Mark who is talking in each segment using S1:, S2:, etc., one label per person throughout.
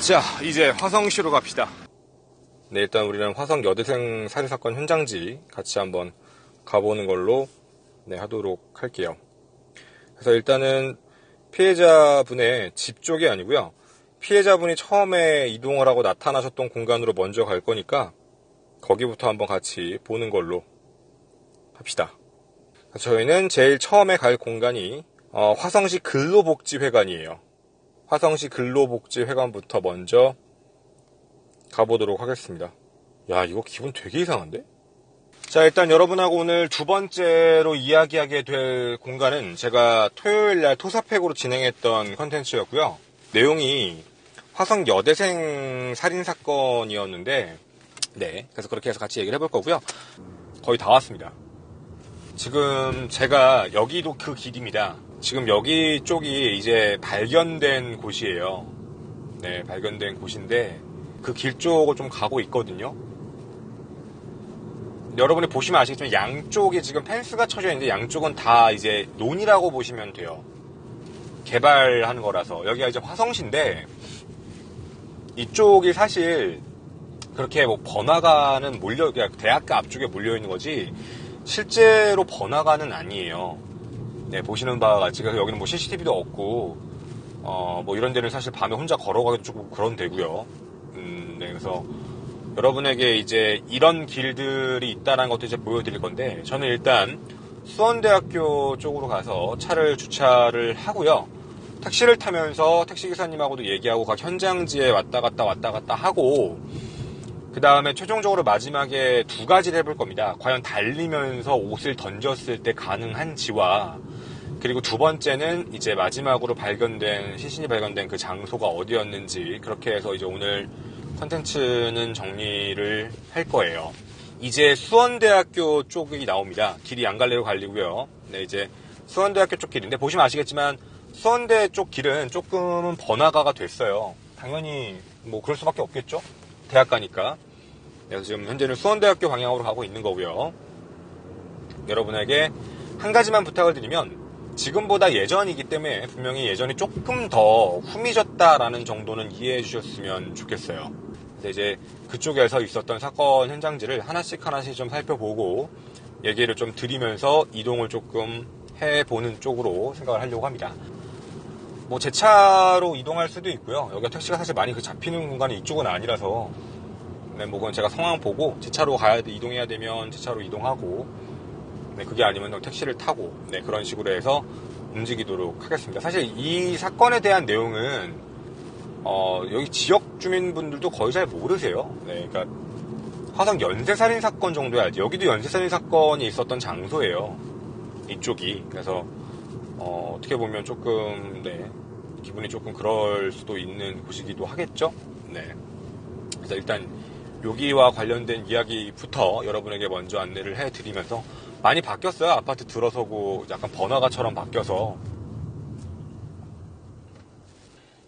S1: 자, 이제 화성시로 갑시다. 네, 일단 우리는 화성 여대생 살인사건 현장지 같이 한번 가보는 걸로 하도록 할게요. 그래서 일단은 피해자분의 집 쪽이 아니고요. 피해자분이 처음에 이동을 하고 나타나셨던 공간으로 먼저 갈 거니까 거기부터 한번 같이 보는 걸로 합시다. 저희는 제일 처음에 갈 공간이 화성시 근로복지회관이에요. 화성시 근로복지회관부터 먼저 가보도록 하겠습니다. 야, 이거 기분 되게 이상한데? 자, 일단 여러분하고 오늘 두 번째로 이야기하게 될 공간은 제가 토요일날 토사팩으로 진행했던 컨텐츠였고요. 내용이 화성 여대생 살인사건이었는데, 네, 그래서 그렇게 해서 같이 얘기를 해볼 거고요. 거의 다 왔습니다. 지금 제가 여기도 그 길입니다. 지금 여기 쪽이 이제 발견된 곳이에요. 네, 발견된 곳인데 그 길 쪽을 좀 가고 있거든요. 여러분이 보시면 아시겠지만 양쪽에 지금 펜스가 쳐져 있는데 양쪽은 다 이제 논이라고 보시면 돼요. 개발하는 거라서. 여기가 이제 화성시인데 이쪽이 사실 그렇게 뭐 번화가는 대학가 앞쪽에 몰려 있는 거지 실제로 번화가는 아니에요. 네, 보시는 바와 같이. 그래서 여기는 뭐 CCTV도 없고 뭐 이런 데는 사실 밤에 혼자 걸어가기도 조금 그런 데고요. 네, 그래서 여러분에게 이제 이런 길들이 있다는 것도 이제 보여드릴 건데, 저는 일단 수원대학교 쪽으로 가서 차를 주차를 하고요. 택시를 타면서 택시기사님하고도 얘기하고 각 현장지에 왔다 갔다 하고, 그 다음에 최종적으로 마지막에 두 가지를 해볼 겁니다. 과연 달리면서 옷을 던졌을 때 가능한지와, 그리고 두 번째는 이제 마지막으로 시신이 발견된 그 장소가 어디였는지, 그렇게 해서 이제 오늘 컨텐츠는 정리를 할 거예요. 이제 수원대학교 쪽이 나옵니다. 길이 양갈래로 갈리고요. 네, 이제 수원대학교 쪽 길인데 보시면 아시겠지만 수원대 쪽 길은 조금은 번화가가 됐어요. 당연히 뭐 그럴 수밖에 없겠죠. 대학가니까. 그래서 지금 현재는 수원대학교 방향으로 가고 있는 거고요. 여러분에게 한 가지만 부탁을 드리면, 지금보다 예전이기 때문에 분명히 예전이 조금 더 후미졌다라는 정도는 이해해 주셨으면 좋겠어요. 그래서 이제 그쪽에서 있었던 사건 현장지를 하나씩 좀 살펴보고 얘기를 좀 드리면서 이동을 조금 해보는 쪽으로 생각을 하려고 합니다. 뭐 제 차로 이동할 수도 있고요. 여기가 택시가 사실 많이 잡히는 공간이 이쪽은 아니라서, 네, 뭐 그건 제가 상황 보고 제 차로 이동해야 되면 제 차로 이동하고, 네, 그게 아니면 택시를 타고, 네, 그런 식으로 해서 움직이도록 하겠습니다. 사실 이 사건에 대한 내용은 여기 지역 주민분들도 거의 잘 모르세요. 네, 그러니까 화성 연쇄살인 사건 정도야. 여기도 연쇄살인 사건이 있었던 장소예요. 이쪽이. 그래서 어떻게 보면 조금, 네, 기분이 조금 그럴 수도 있는 곳이기도 하겠죠. 네. 그래서 일단 여기와 관련된 이야기부터 여러분에게 먼저 안내를 해드리면서, 많이 바뀌었어요. 아파트 들어서고 약간 번화가처럼 바뀌어서.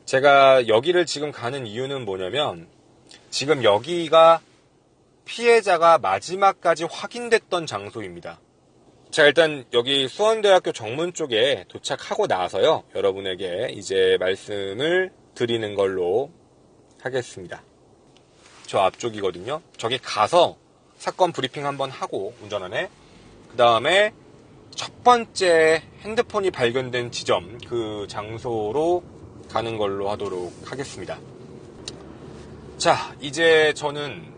S1: 제가 여기를 지금 가는 이유는 뭐냐면, 지금 여기가 피해자가 마지막까지 확인됐던 장소입니다. 자, 일단 여기 수원대학교 정문 쪽에 도착하고 나서요, 여러분에게 이제 말씀을 드리는 걸로 하겠습니다. 저 앞쪽이거든요. 저기 가서 사건 브리핑 한번 하고, 운전하네. 그 다음에 첫 번째 핸드폰이 발견된 지점, 그 장소로 가는 걸로 하도록 하겠습니다. 자, 이제 저는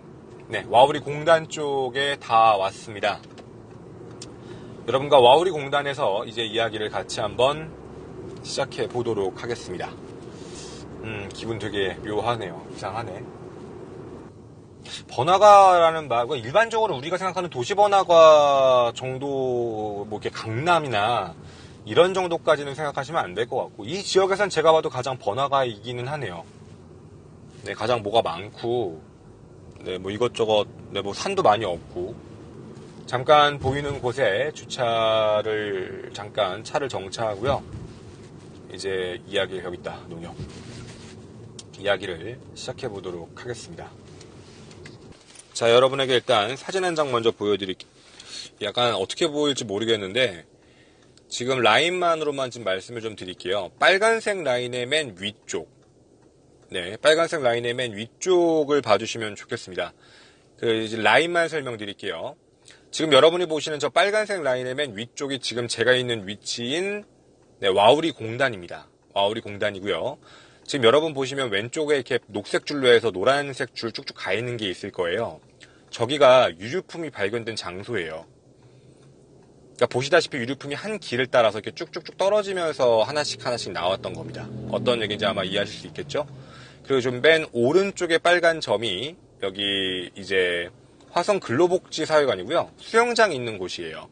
S1: 와우리 공단 쪽에 다 왔습니다. 여러분과 와우리 공단에서 이제 이야기를 같이 한번 시작해 보도록 하겠습니다. 기분 되게 묘하네요. 이상하네. 번화가라는 말, 일반적으로 우리가 생각하는 도시 번화가 정도, 뭐 이렇게 강남이나 이런 정도까지는 생각하시면 안 될 것 같고, 이 지역에선 제가 봐도 가장 번화가이기는 하네요. 네, 가장 뭐가 많고, 네, 뭐 이것저것, 네, 뭐 산도 많이 없고, 잠깐 보이는 곳에 잠깐 차를 정차하고요. 이제 이야기를, 여기 있다, 농협. 이야기를 시작해 보도록 하겠습니다. 자, 여러분에게 일단 사진 한 장 먼저 보여드릴게요. 약간 어떻게 보일지 모르겠는데, 지금 라인만으로만 지금 말씀을 좀 드릴게요. 빨간색 라인의 맨 위쪽, 네, 빨간색 라인의 맨 위쪽을 봐주시면 좋겠습니다. 이제 라인만 설명드릴게요. 지금 여러분이 보시는 저 빨간색 라인의 맨 위쪽이 지금 제가 있는 위치인 네, 와우리 공단입니다. 와우리 공단이고요. 지금 여러분 보시면 왼쪽에 이렇게 녹색 줄로 해서 노란색 줄 쭉쭉 가 있는 게 있을 거예요. 저기가 유류품이 발견된 장소예요. 그러니까 보시다시피 유류품이 한 길을 따라서 이렇게 쭉쭉쭉 떨어지면서 하나씩 나왔던 겁니다. 어떤 얘기인지 아마 이해하실 수 있겠죠? 그리고 좀 맨 오른쪽에 빨간 점이 여기 이제 화성 근로복지사회관이고요. 수영장이 있는 곳이에요.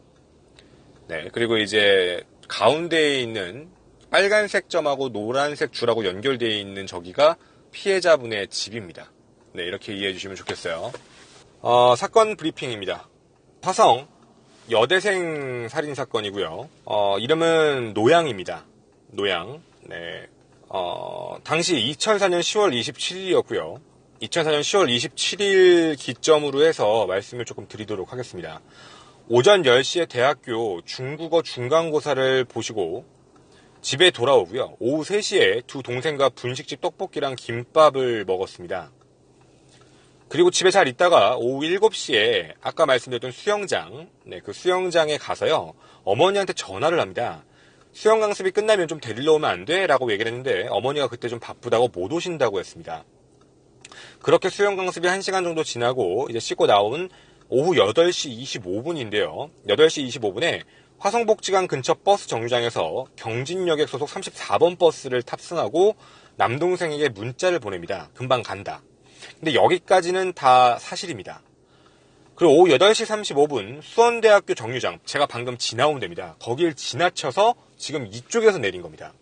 S1: 네, 그리고 이제 가운데에 있는 빨간색 점하고 노란색 줄하고 연결되어 있는 저기가 피해자분의 집입니다. 네, 이렇게 이해해 주시면 좋겠어요. 사건 브리핑입니다. 화성 여대생 살인 사건이고요. 이름은 노양입니다. 노양. 네. 당시 2004년 10월 27일이었고요. 2004년 10월 27일 기점으로 해서 말씀을 조금 드리도록 하겠습니다. 오전 10시에 대학교 중국어 중간고사를 보시고 집에 돌아오고요. 오후 3시에 두 동생과 분식집 떡볶이랑 김밥을 먹었습니다. 그리고 집에 잘 있다가 오후 7시에 아까 말씀드렸던 수영장, 네, 그 수영장에 가서요. 어머니한테 전화를 합니다. 수영 강습이 끝나면 좀 데리러 오면 안 돼? 라고 얘기를 했는데 어머니가 그때 좀 바쁘다고 못 오신다고 했습니다. 그렇게 수영 강습이 1시간 정도 지나고 이제 씻고 나온 오후 8시 25분인데요. 8시 25분에 화성복지관 근처 버스 정류장에서 경진여객 소속 34번 버스를 탑승하고 남동생에게 문자를 보냅니다. 금방 간다. 근데 여기까지는 다 사실입니다. 그리고 오후 8시 35분 수원대학교 정류장, 제가 방금 지나온 데입니다. 거길 지나쳐서 지금 이쪽에서 내린 겁니다.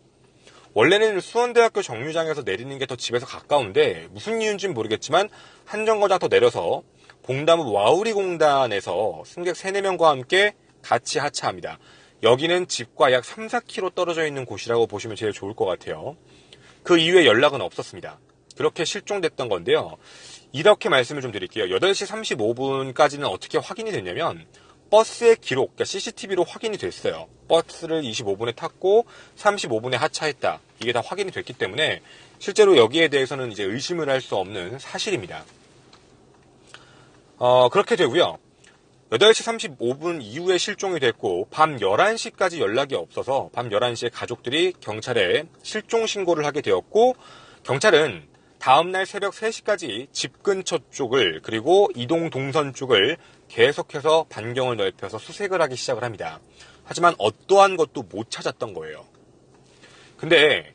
S1: 원래는 수원대학교 정류장에서 내리는 게 더 집에서 가까운데 무슨 이유인지는 모르겠지만 한 정거장 더 내려서 봉담읍 와우리 공단에서 승객 3, 4명과 함께 같이 하차합니다. 여기는 집과 약 3, 4km 떨어져 있는 곳이라고 보시면 제일 좋을 것 같아요. 그 이후에 연락은 없었습니다. 그렇게 실종됐던 건데요. 이렇게 말씀을 좀 드릴게요. 8시 35분까지는 어떻게 확인이 됐냐면 버스의 기록, 그러니까 CCTV로 확인이 됐어요. 버스를 25분에 탔고 35분에 하차했다. 이게 다 확인이 됐기 때문에 실제로 여기에 대해서는 이제 의심을 할 수 없는 사실입니다. 그렇게 되고요. 8시 35분 이후에 실종이 됐고 밤 11시까지 연락이 없어서 밤 11시에 가족들이 경찰에 실종 신고를 하게 되었고 경찰은 다음날 새벽 3시까지 집 근처 쪽을 그리고 이동 동선 쪽을 계속해서 반경을 넓혀서 수색을 하기 시작을 합니다. 하지만 어떠한 것도 못 찾았던 거예요. 근데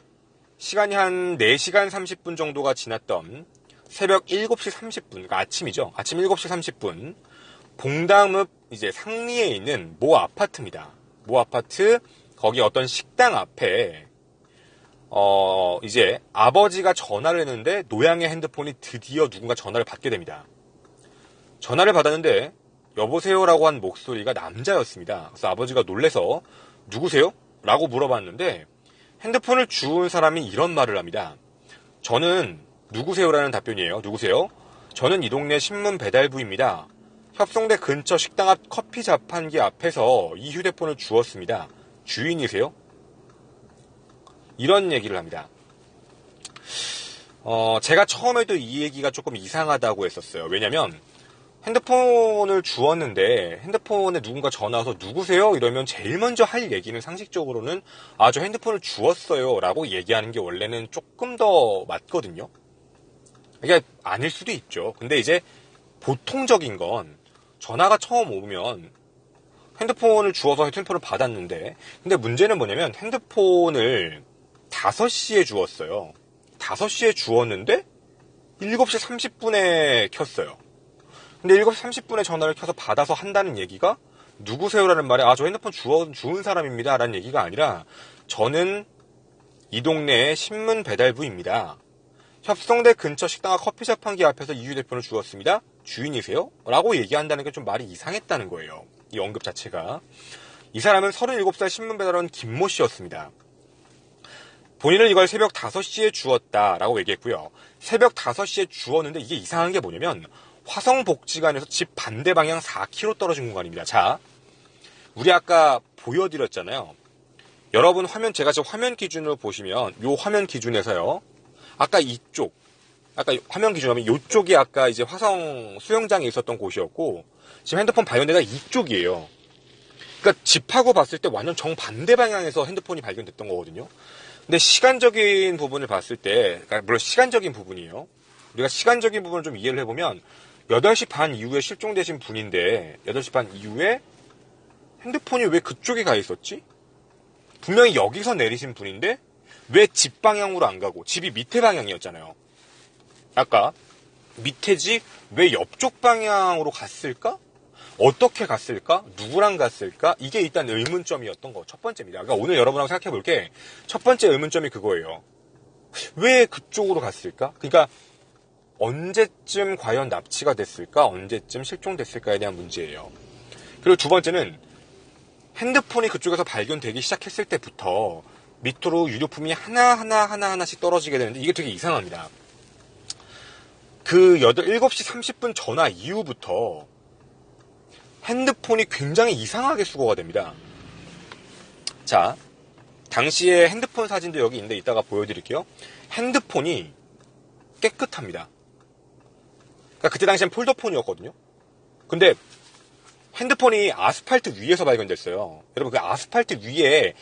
S1: 시간이 한 4시간 30분 정도가 지났던 새벽 7시 30분, 그러니까 아침이죠. 아침 7시 30분 봉담읍 이제 상리에 있는 모 아파트입니다. 모 아파트 거기 어떤 식당 앞에 이제 아버지가 전화를 했는데 노양의 핸드폰이 드디어 누군가 전화를 받게 됩니다. 전화를 받았는데 여보세요라고 한 목소리가 남자였습니다. 그래서 아버지가 놀래서 누구세요? 라고 물어봤는데 핸드폰을 주운 사람이 이런 말을 합니다. 저는 누구세요라는 답변이에요. 누구세요? 저는 이 동네 신문 배달부입니다. 협성대 근처 식당 앞 커피 자판기 앞에서 이 휴대폰을 주었습니다. 주인이세요? 이런 얘기를 합니다. 제가 처음에도 이 얘기가 조금 이상하다고 했었어요. 왜냐면 핸드폰을 주었는데 핸드폰에 누군가 전화 와서 누구세요? 이러면 제일 먼저 할 얘기는 상식적으로는 저 핸드폰을 주었어요 라고 얘기하는 게 원래는 조금 더 맞거든요. 이게 아닐 수도 있죠. 근데 이제 보통적인 건 전화가 처음 오면 핸드폰을 주어서 핸드폰을 받았는데 근데 문제는 뭐냐면 핸드폰을 5시에 주었어요. 5시에 주었는데 7시 30분에 켰어요. 근데 7시 30분에 전화를 켜서 받아서 한다는 얘기가 누구세요라는 말에 저 핸드폰 주운 사람입니다 라는 얘기가 아니라 저는 이 동네의 신문 배달부입니다. 협성대 근처 식당 앞 커피 자판기 앞에서 이 휴대폰을 주었습니다. 주인이세요? 라고 얘기한다는 게 좀 말이 이상했다는 거예요. 이 언급 자체가. 이 사람은 37살 신문 배달원 김모 씨였습니다. 본인은 이걸 새벽 5시에 주었다라고 얘기했고요. 새벽 5시에 주었는데 이게 이상한 게 뭐냐면 화성복지관에서 집 반대 방향 4km 떨어진 공간입니다. 자, 우리 아까 보여드렸잖아요. 여러분 제가 지금 화면 기준으로 보시면 요 화면 기준에서요. 아까 이쪽, 아까 화면 기준하면 이쪽이 아까 이제 화성 수영장에 있었던 곳이었고, 지금 핸드폰 발견 데가 이쪽이에요. 그러니까 집하고 봤을 때 완전 정반대 방향에서 핸드폰이 발견됐던 거거든요. 근데 시간적인 부분을 봤을 때, 그러니까 물론 시간적인 부분이에요. 우리가 시간적인 부분을 좀 이해를 해보면 8시 반 이후에 실종되신 분인데 8시 반 이후에 핸드폰이 왜 그쪽에 가 있었지? 분명히 여기서 내리신 분인데 왜 집 방향으로 안 가고, 집이 밑에 방향이었잖아요. 아까 밑에지 왜 옆쪽 방향으로 갔을까? 어떻게 갔을까? 누구랑 갔을까? 이게 일단 의문점이었던 거 첫 번째입니다. 그러니까 오늘 여러분하고 생각해 볼 게 첫 번째 의문점이 그거예요. 왜 그쪽으로 갔을까? 그러니까 언제쯤 과연 납치가 됐을까? 언제쯤 실종됐을까에 대한 문제예요. 그리고 두 번째는 핸드폰이 그쪽에서 발견되기 시작했을 때부터 밑으로 유류품이 하나씩 떨어지게 되는데 이게 되게 이상합니다. 그 7시 30분 전화 이후부터 핸드폰이 굉장히 이상하게 수거가 됩니다. 자, 당시에 핸드폰 사진도 여기 있는데 이따가 보여드릴게요. 핸드폰이 깨끗합니다. 그러니까 그때 당시엔 폴더폰이었거든요. 근데 핸드폰이 아스팔트 위에서 발견됐어요. 여러분, 그 아스팔트 위에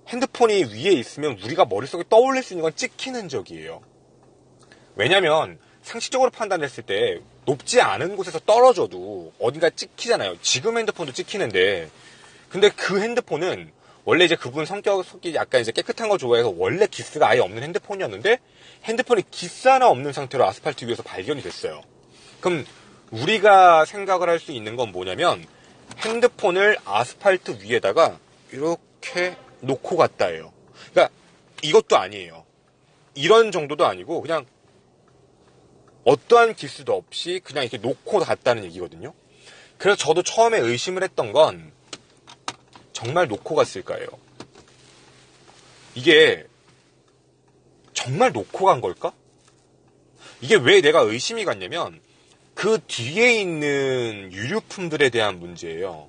S1: 핸드폰이 위에 있으면 우리가 머릿속에 떠올릴 수 있는 건 찍힌 흔적이에요. 왜냐면 상식적으로 판단했을 때 높지 않은 곳에서 떨어져도 어딘가 찍히잖아요. 지금 핸드폰도 찍히는데, 근데 그 핸드폰은 원래 이제 그분 성격이 약간 이제 깨끗한 거 좋아해서 원래 기스가 아예 없는 핸드폰이었는데 핸드폰이 기스 하나 없는 상태로 아스팔트 위에서 발견이 됐어요. 그럼 우리가 생각을 할 수 있는 건 뭐냐면 핸드폰을 아스팔트 위에다가 이렇게 놓고 갔다예요. 그러니까 이것도 아니에요. 이런 정도도 아니고 그냥 어떠한 기스도 없이 그냥 이렇게 놓고 갔다는 얘기거든요. 그래서 저도 처음에 의심을 했던 건 정말 놓고 갔을까요? 이게 정말 놓고 간 걸까? 이게 왜 내가 의심이 갔냐면 그 뒤에 있는 유류품들에 대한 문제예요.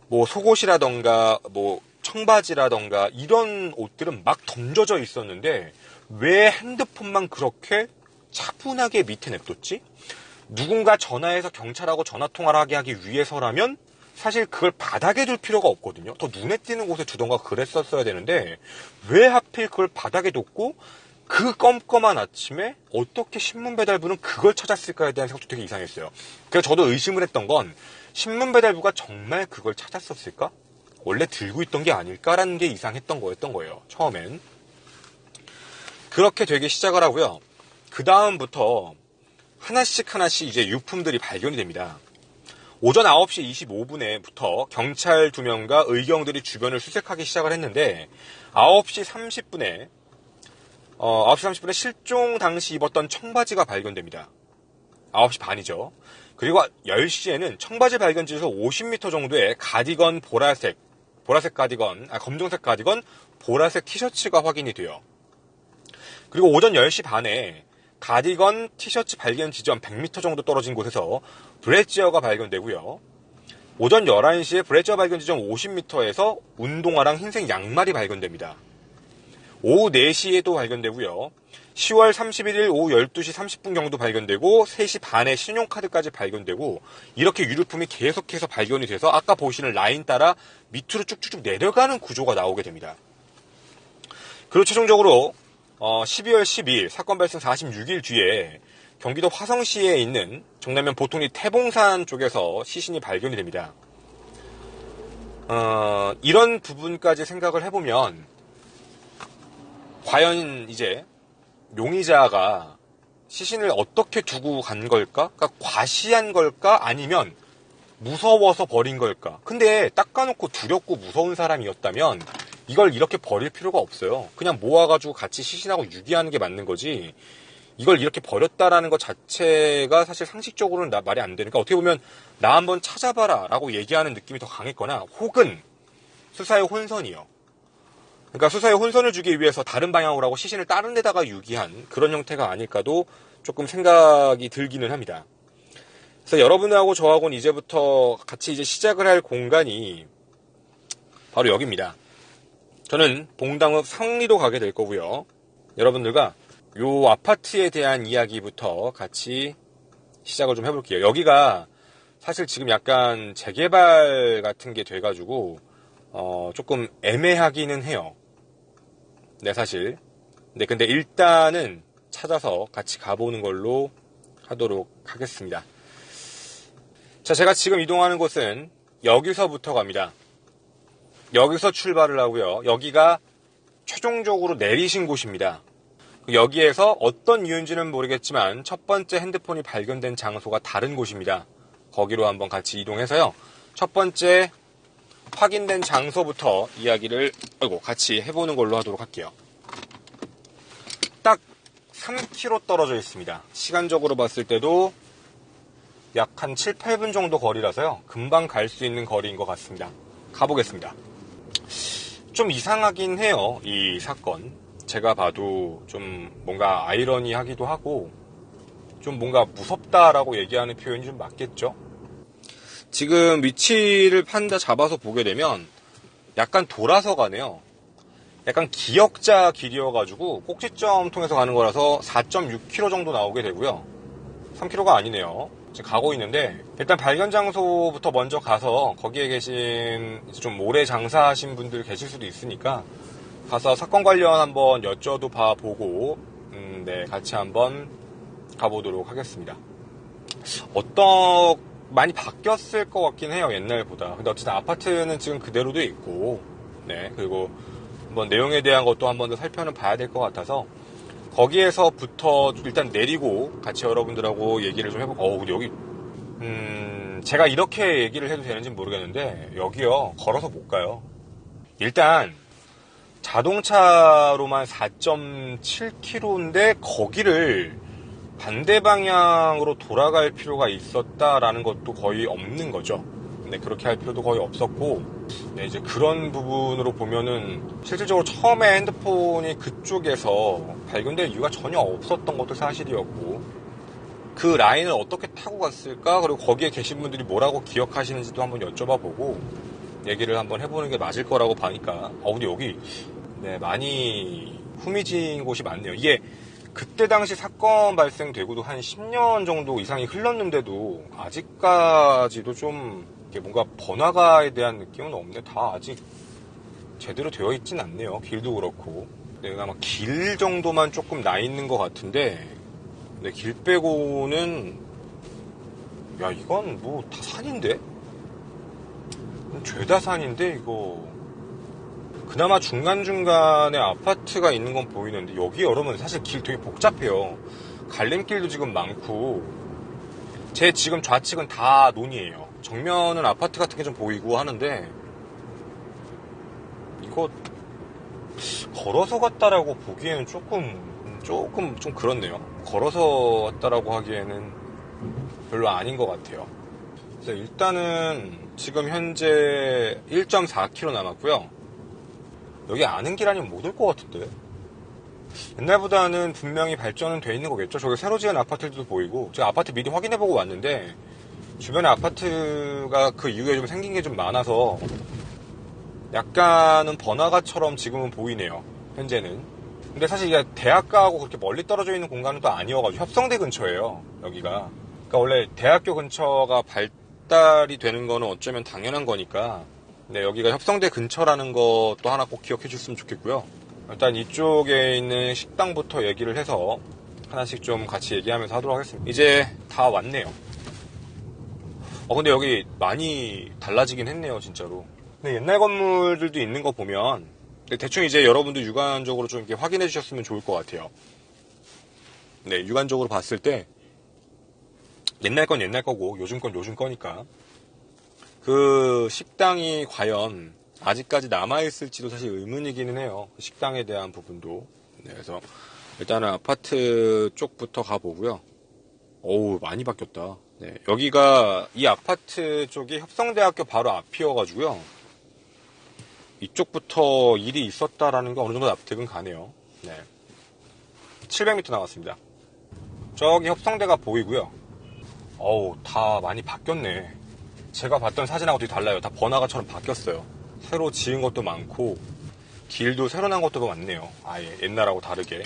S1: 뭐 속옷이라던가 뭐 청바지라던가 이런 옷들은 막 던져져 있었는데 왜 핸드폰만 그렇게 차분하게 밑에 냅뒀지? 누군가 전화해서 경찰하고 전화통화를 하게 하기 위해서라면 사실 그걸 바닥에 둘 필요가 없거든요. 더 눈에 띄는 곳에 두던가 그랬었어야 되는데 왜 하필 그걸 바닥에 뒀고 그 껌껌한 아침에 어떻게 신문배달부는 그걸 찾았을까에 대한 생각도 되게 이상했어요. 그래서 저도 의심을 했던 건 신문배달부가 정말 그걸 찾았었을까? 원래 들고 있던 게 아닐까라는 게 이상했던 거였던 거예요. 처음엔. 그렇게 되기 시작을 하고요. 그 다음부터 하나씩 이제 유품들이 발견이 됩니다. 오전 9시 25분에부터 경찰 2명과 의경들이 주변을 수색하기 시작을 했는데 9시 30분에 9시 30분에 실종 당시 입었던 청바지가 발견됩니다. 9시 반이죠. 그리고 10시에는 청바지 발견지에서 50m 정도의 가디건 보라색 가디건, 검정색 가디건, 보라색 티셔츠가 확인이 돼요. 그리고 오전 10시 반에 가디건 티셔츠 발견 지점 100m 정도 떨어진 곳에서 브래지어가 발견되고요. 오전 11시에 브래지어 발견 지점 50m에서 운동화랑 흰색 양말이 발견됩니다. 오후 4시에도 발견되고요. 10월 31일 오후 12시 30분 경도 발견되고 3시 반에 신용카드까지 발견되고 이렇게 유류품이 계속해서 발견이 돼서 아까 보시는 라인 따라 밑으로 쭉쭉쭉 내려가는 구조가 나오게 됩니다. 그리고 최종적으로 12월 10일 사건 발생 46일 뒤에 경기도 화성시에 있는 정남면 보통리 태봉산 쪽에서 시신이 발견이 됩니다. 이런 부분까지 생각을 해보면 과연 이제 용의자가 시신을 어떻게 두고 간 걸까? 그러니까 과시한 걸까? 아니면 무서워서 버린 걸까? 근데 닦아놓고 두렵고 무서운 사람이었다면 이걸 이렇게 버릴 필요가 없어요. 그냥 모아가지고 같이 시신하고 유기하는 게 맞는 거지 이걸 이렇게 버렸다라는 것 자체가 사실 상식적으로는 말이 안 되니까 어떻게 보면 나 한번 찾아봐라 라고 얘기하는 느낌이 더 강했거나 혹은 수사의 혼선이요. 그러니까 수사에 혼선을 주기 위해서 다른 방향으로 하고 시신을 다른 데다가 유기한 그런 형태가 아닐까도 조금 생각이 들기는 합니다. 그래서 여러분하고 저하고는 이제부터 같이 이제 시작을 할 공간이 바로 여기입니다. 저는 봉당읍 상리로 가게 될 거고요. 여러분들과 요 아파트에 대한 이야기부터 같이 시작을 좀 해볼게요. 여기가 사실 지금 약간 재개발 같은 게 돼가지고 조금 애매하기는 해요. 네, 사실. 네, 근데 일단은 찾아서 같이 가보는 걸로 하도록 하겠습니다. 자, 제가 지금 이동하는 곳은 여기서부터 갑니다. 여기서 출발을 하고요. 여기가 최종적으로 내리신 곳입니다. 여기에서 어떤 이유인지는 모르겠지만 첫 번째 핸드폰이 발견된 장소가 다른 곳입니다. 거기로 한번 같이 이동해서요. 첫 번째 확인된 장소부터 이야기를 같이 해보는 걸로 하도록 할게요. 딱 3km 떨어져 있습니다. 시간적으로 봤을 때도 약 한 7, 8분 정도 거리라서요. 금방 갈 수 있는 거리인 것 같습니다. 가보겠습니다. 좀 이상하긴 해요. 이 사건. 제가 봐도 좀 뭔가 아이러니하기도 하고 좀 뭔가 무섭다라고 얘기하는 표현이 좀 맞겠죠? 지금 위치를 잡아서 보게 되면 약간 돌아서 가네요. 약간 기역자 길이어가지고 꼭지점 통해서 가는 거라서 4.6km 정도 나오게 되고요. 3km가 아니네요. 지금 가고 있는데 일단 발견 장소부터 먼저 가서 거기에 계신 좀 오래 장사하신 분들 계실 수도 있으니까 가서 사건 관련 한번 여쭤도 보고 네, 같이 한번 가보도록 하겠습니다. 많이 바뀌었을 것 같긴 해요, 옛날보다. 근데 어쨌든 아파트는 지금 그대로도 있고, 네, 그리고 한번 내용에 대한 것도 한번 더 살펴는 봐야 될 것 같아서 거기에서부터 일단 내리고 같이 여러분들하고 얘기를 좀 해보고, 근데 여기 제가 이렇게 얘기를 해도 되는지 모르겠는데 여기요, 걸어서 못 가요. 일단 자동차로만 4.7km인데 거기를 반대 방향으로 돌아갈 필요가 있었다라는 것도 거의 없는 거죠. 네, 그렇게 할 필요도 거의 없었고, 네, 이제 그런 부분으로 보면은 실질적으로 처음에 핸드폰이 그쪽에서 발견될 이유가 전혀 없었던 것도 사실이었고, 그 라인을 어떻게 타고 갔을까? 그리고 거기에 계신 분들이 뭐라고 기억하시는지도 한번 여쭤봐 보고 얘기를 한번 해보는 게 맞을 거라고 봐니까, 근데 여기 네, 많이 후미진 곳이 많네요. 이게 그때 당시 사건 발생되고도 한 10년 정도 이상이 흘렀는데도 아직까지도 좀 뭔가 번화가에 대한 느낌은 없네. 다 아직 제대로 되어 있진 않네요. 길도 그렇고. 네, 아마 길 정도만 조금 나 있는 것 같은데, 네, 길 빼고는, 야, 이건 뭐 다 산인데? 죄다 산인데, 이거. 그나마 중간중간에 아파트가 있는 건 보이는데 여기 여러분 사실 길 되게 복잡해요. 갈림길도 지금 많고 제 지금 좌측은 다 논이에요. 정면은 아파트 같은 게 좀 보이고 하는데 이거 걸어서 갔다라고 보기에는 조금 좀 그렇네요. 걸어서 왔다라고 하기에는 별로 아닌 것 같아요. 그래서 일단은 지금 현재 1.4km 남았고요. 여기 아는 길 아니면 못 올 것 같은데. 옛날보다는 분명히 발전은 돼 있는 거겠죠. 저기 새로 지은 아파트들도 보이고, 제가 아파트 미리 확인해보고 왔는데 주변에 아파트가 그 이후에 좀 생긴 게 좀 많아서 약간은 번화가처럼 지금은 보이네요, 현재는. 근데 사실 이게 대학가하고 그렇게 멀리 떨어져 있는 공간은 또 아니어가지고 협성대 근처예요, 여기가. 그러니까 원래 대학교 근처가 발달이 되는 거는 어쩌면 당연한 거니까, 네, 여기가 협성대 근처라는 것도 하나 꼭 기억해 줬으면 좋겠고요. 일단 이쪽에 있는 식당부터 얘기를 해서 하나씩 좀 같이 얘기하면서 하도록 하겠습니다. 이제 다 왔네요. 근데 여기 많이 달라지긴 했네요, 진짜로. 근데 옛날 건물들도 있는 거 보면 대충 이제 여러분도 육안적으로 좀 이렇게 확인해 주셨으면 좋을 것 같아요. 네, 육안적으로 봤을 때 옛날 건 옛날 거고 요즘 건 요즘 거니까 그 식당이 과연 아직까지 남아있을지도 사실 의문이기는 해요. 식당에 대한 부분도. 네, 그래서 일단은 아파트 쪽부터 가보고요. 어우, 많이 바뀌었다. 네, 여기가 이 아파트 쪽이 협성대학교 바로 앞이어가지고요. 이쪽부터 일이 있었다라는 게 어느 정도 납득은 가네요. 네, 700m 나왔습니다. 저기 협성대가 보이고요. 어우, 다 많이 바뀌었네. 제가 봤던 사진하고 되게 달라요. 다 번화가처럼 바뀌었어요. 새로 지은 것도 많고 길도 새로 난 것도 많네요. 아예 옛날하고 다르게.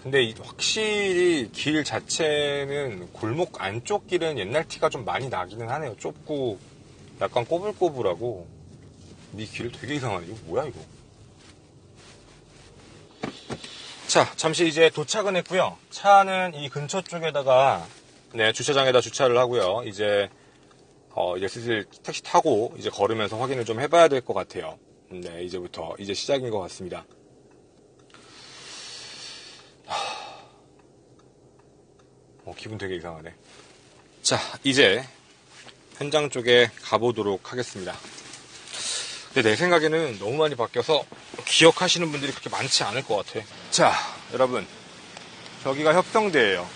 S1: 근데 확실히 길 자체는 골목 안쪽 길은 옛날 티가 좀 많이 나기는 하네요. 좁고 약간 꼬불꼬불하고. 이 길 되게 이상하네. 이거 뭐야 이거. 자, 잠시 이제 도착은 했고요. 차는 이 근처 쪽에다가 네, 주차장에다 주차를 하고요. 이제 슬슬 택시 타고 이제 걸으면서 확인을 좀 해봐야 될 것 같아요. 네, 이제부터 이제 시작인 것 같습니다. 기분 되게 이상하네. 자, 이제 현장 쪽에 가보도록 하겠습니다. 근데 내 생각에는 너무 많이 바뀌어서 기억하시는 분들이 그렇게 많지 않을 것 같아. 자, 여러분, 저기가 협성대예요.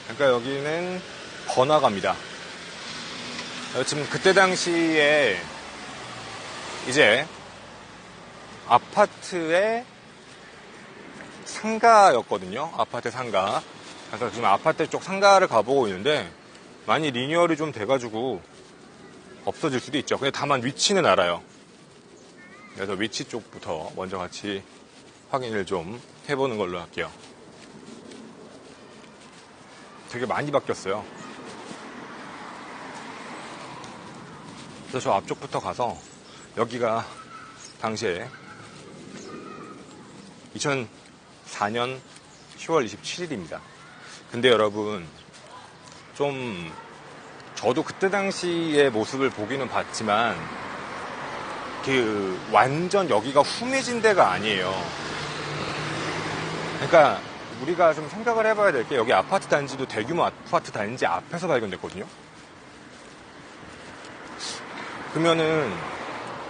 S1: 그러니까 여기는 번화가입니다. 지금 그때 당시에 이제 아파트의 상가였거든요. 아파트 상가. 그래서 지금 아파트 쪽 상가를 가보고 있는데 많이 리뉴얼이 좀 돼가지고 없어질 수도 있죠. 근데 다만 위치는 알아요. 그래서 위치 쪽부터 먼저 같이 확인을 좀 해보는 걸로 할게요. 되게 많이 바뀌었어요. 그래서 저 앞쪽부터 가서 여기가 당시에 2004년 10월 27일입니다. 근데 여러분, 좀 저도 그때 당시의 모습을 보기는 봤지만 완전 여기가 후미진 데가 아니에요. 그러니까 우리가 좀 생각을 해봐야 될 게, 여기 아파트 단지도 대규모 아파트 단지 앞에서 발견됐거든요. 그러면은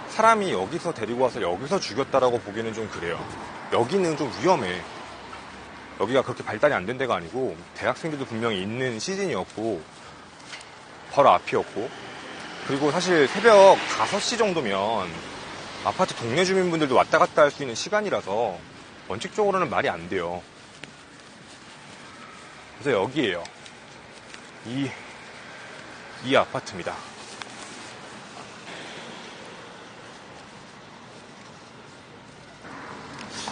S1: 사람이 여기서 데리고 와서 여기서 죽였다라고 보기는 좀 그래요. 여기는 좀 위험해. 여기가 그렇게 발달이 안 된 데가 아니고 대학생들도 분명히 있는 시즌이었고 바로 앞이었고, 그리고 사실 새벽 5시 정도면 아파트 동네 주민분들도 왔다 갔다 할 수 있는 시간이라서 원칙적으로는 말이 안 돼요. 그래서 여기에요. 이 아파트입니다.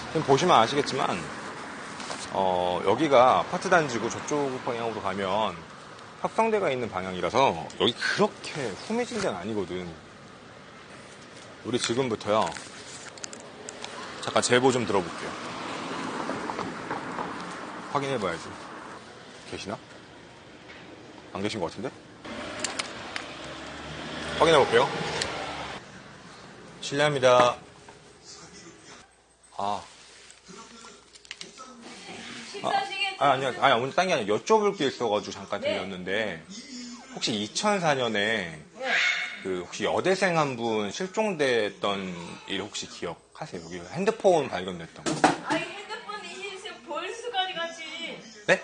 S1: 지금 보시면 아시겠지만 여기가 아파트 단지고 저쪽 방향으로 가면 합성대가 있는 방향이라서 여기 그렇게 후미진 데는 아니거든. 우리 지금부터요, 잠깐 제보 좀 들어볼게요. 확인해봐야지. 계시나? 안 계신 것 같은데? 확인해볼게요. 실례합니다. 아니요. 오늘 딴 게 아니라 여쭤볼 게 있어가지고 잠깐 들렸는데, 혹시 2004년에 혹시 여대생 한 분 실종됐던 일 혹시 기억하세요? 여기 핸드폰 발견됐던 거.
S2: 아니, 핸드폰이 벌써 가져갔지.
S1: 네?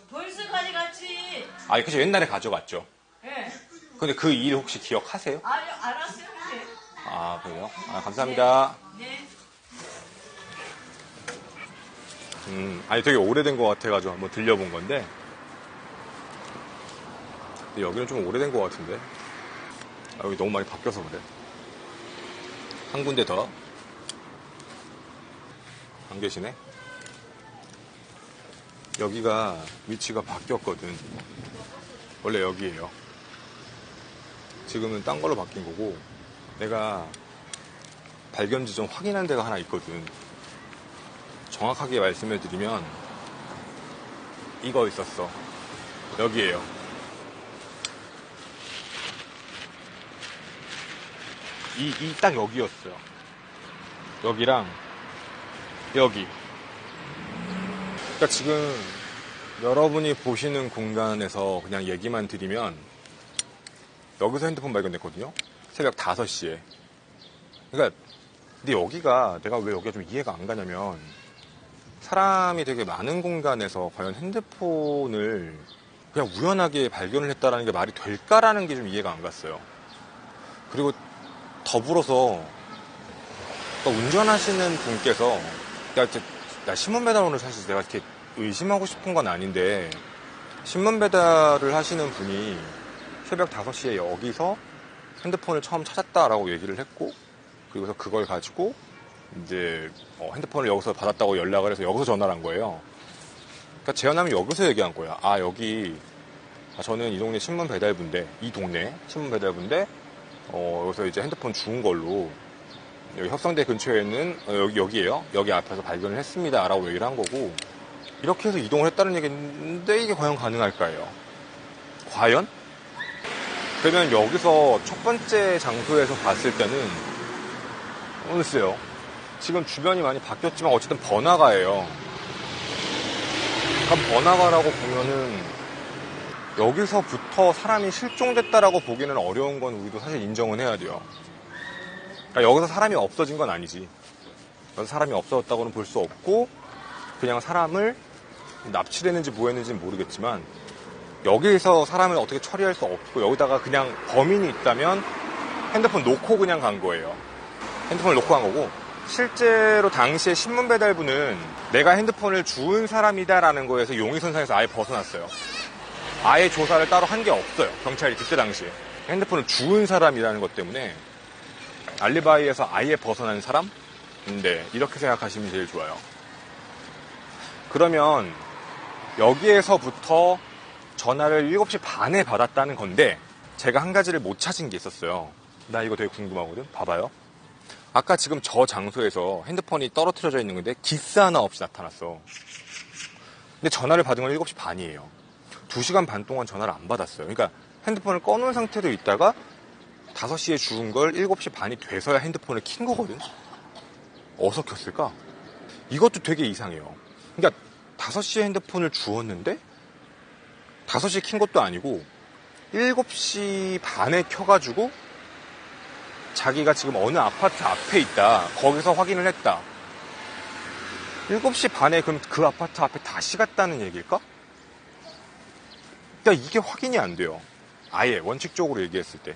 S2: 벌써 가져갔지.
S1: 그죠. 옛날에 가져갔죠.
S2: 네.
S1: 근데 그 일 혹시 기억하세요?
S2: 아니, 알았어요. 네.
S1: 그래요? 감사합니다.
S2: 네.
S1: 되게 오래된 것 같아가지고 한번 들려본 건데, 근데 여기는 좀 오래된 것 같은데. 여기 너무 많이 바뀌어서 그래. 한 군데 더. 안 계시네. 여기가 위치가 바뀌었거든. 원래 여기에요. 지금은 딴 걸로 바뀐 거고, 내가 발견 지점 확인한 데가 하나 있거든. 정확하게 말씀을 드리면 이거 있었어. 여기에요. 딱 여기였어요. 여기랑 여기. 그러니까 지금 여러분이 보시는 공간에서 그냥 얘기만 드리면, 여기서 핸드폰 발견됐거든요. 새벽 5시에. 그러니까 근데 여기가, 내가 왜 여기가 좀 이해가 안 가냐면, 사람이 되게 많은 공간에서 과연 핸드폰을 그냥 우연하게 발견을 했다라는 게 말이 될까라는 게 좀 이해가 안 갔어요. 그리고 더불어서 운전하시는 분께서, 나 신문 배달원을 사실 내가 이렇게 의심하고 싶은 건 아닌데, 신문 배달을 하시는 분이 새벽 5시에 여기서 핸드폰을 처음 찾았다라고 얘기를 했고, 그리고서 그걸 가지고 이제 핸드폰을 여기서 받았다고 연락을 해서 여기서 전화를 한 거예요. 그러니까 재현하면 여기서 얘기한 거야. 저는 이 동네 신문 배달부인데, 이 동네 신문 배달부인데, 여기서 이제 핸드폰 주운 걸로, 여기 협성대 근처에 있는, 여기에요. 여기 앞에서 발견을 했습니다. 라고 얘기를 한 거고, 이렇게 해서 이동을 했다는 얘기인데, 이게 과연 가능할까요? 과연? 그러면 여기서 첫 번째 장소에서 봤을 때는, 글쎄요. 지금 주변이 많이 바뀌었지만, 어쨌든 번화가예요. 그럼 번화가라고 보면은, 여기서부터 사람이 실종됐다라고 보기는 어려운 건 우리도 사실 인정은 해야 돼요. 그러니까 여기서 사람이 없어진 건 아니지. 여기서 사람이 없어졌다고는 볼 수 없고 그냥 사람을 납치했는지 뭐 했는지는 모르겠지만 여기에서 사람을 어떻게 처리할 수 없고 여기다가 그냥 범인이 있다면 핸드폰 놓고 그냥 간 거예요. 핸드폰을 놓고 간 거고 실제로 당시에 신문배달부는 내가 핸드폰을 주운 사람이다라는 거에서 용의선상에서 아예 벗어났어요. 아예 조사를 따로 한 게 없어요. 경찰이 그때 당시에. 핸드폰을 주운 사람이라는 것 때문에 알리바이에서 아예 벗어난 사람? 네, 이렇게 생각하시면 제일 좋아요. 그러면 여기에서부터 전화를 7시 반에 받았다는 건데 제가 한 가지를 못 찾은 게 있었어요. 나 이거 되게 궁금하거든? 봐봐요. 아까 지금 저 장소에서 핸드폰이 떨어뜨려져 있는 건데 기스 하나 없이 나타났어. 근데 전화를 받은 건 7시 반이에요. 2시간 반 동안 전화를 안 받았어요. 그러니까 핸드폰을 꺼놓은 상태로 있다가 5시에 주운 걸 7시 반이 돼서야 핸드폰을 킨 거거든. 어디서 켰을까? 이것도 되게 이상해요. 그러니까 5시에 핸드폰을 주웠는데 5시에 킨 것도 아니고 7시 반에 켜가지고 자기가 지금 어느 아파트 앞에 있다. 거기서 확인을 했다. 7시 반에 그럼 그 아파트 앞에 다시 갔다는 얘기일까? 그러니까 이게 확인이 안 돼요. 아예 원칙적으로 얘기했을 때.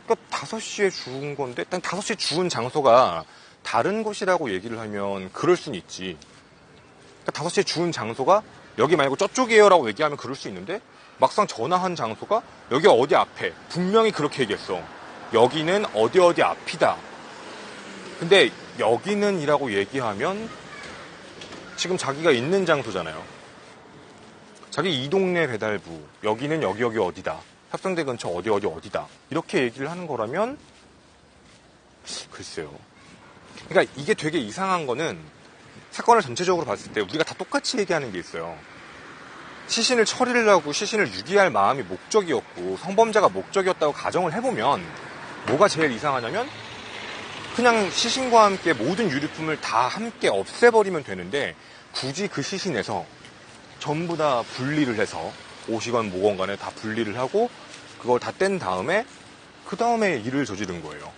S1: 그러니까 5시에 주운 건데 일단 5시에 주운 장소가 다른 곳이라고 얘기를 하면 그럴 순 있지. 그러니까 5시에 주운 장소가 여기 말고 저쪽이에요 라고 얘기하면 그럴 수 있는데 막상 전화한 장소가 여기 어디 앞에 분명히 그렇게 얘기했어. 여기는 어디 어디 앞이다. 근데 여기는 이라고 얘기하면 지금 자기가 있는 장소잖아요. 자기 이 동네 배달부, 여기는 여기 어디다. 협성대 근처 어디다. 이렇게 얘기를 하는 거라면 글쎄요. 그러니까 이게 되게 이상한 거는 사건을 전체적으로 봤을 때 우리가 다 똑같이 얘기하는 게 있어요. 시신을 처리를 하고 시신을 유기할 마음이 목적이었고 성범자가 목적이었다고 가정을 해보면 뭐가 제일 이상하냐면 그냥 시신과 함께 모든 유류품을 다 함께 없애버리면 되는데 굳이 그 시신에서 전부 다 분리를 해서 5시간 뭐건 간에 다 분리를 하고 그걸 다 뗀 다음에 그 다음에 일을 저지른 거예요.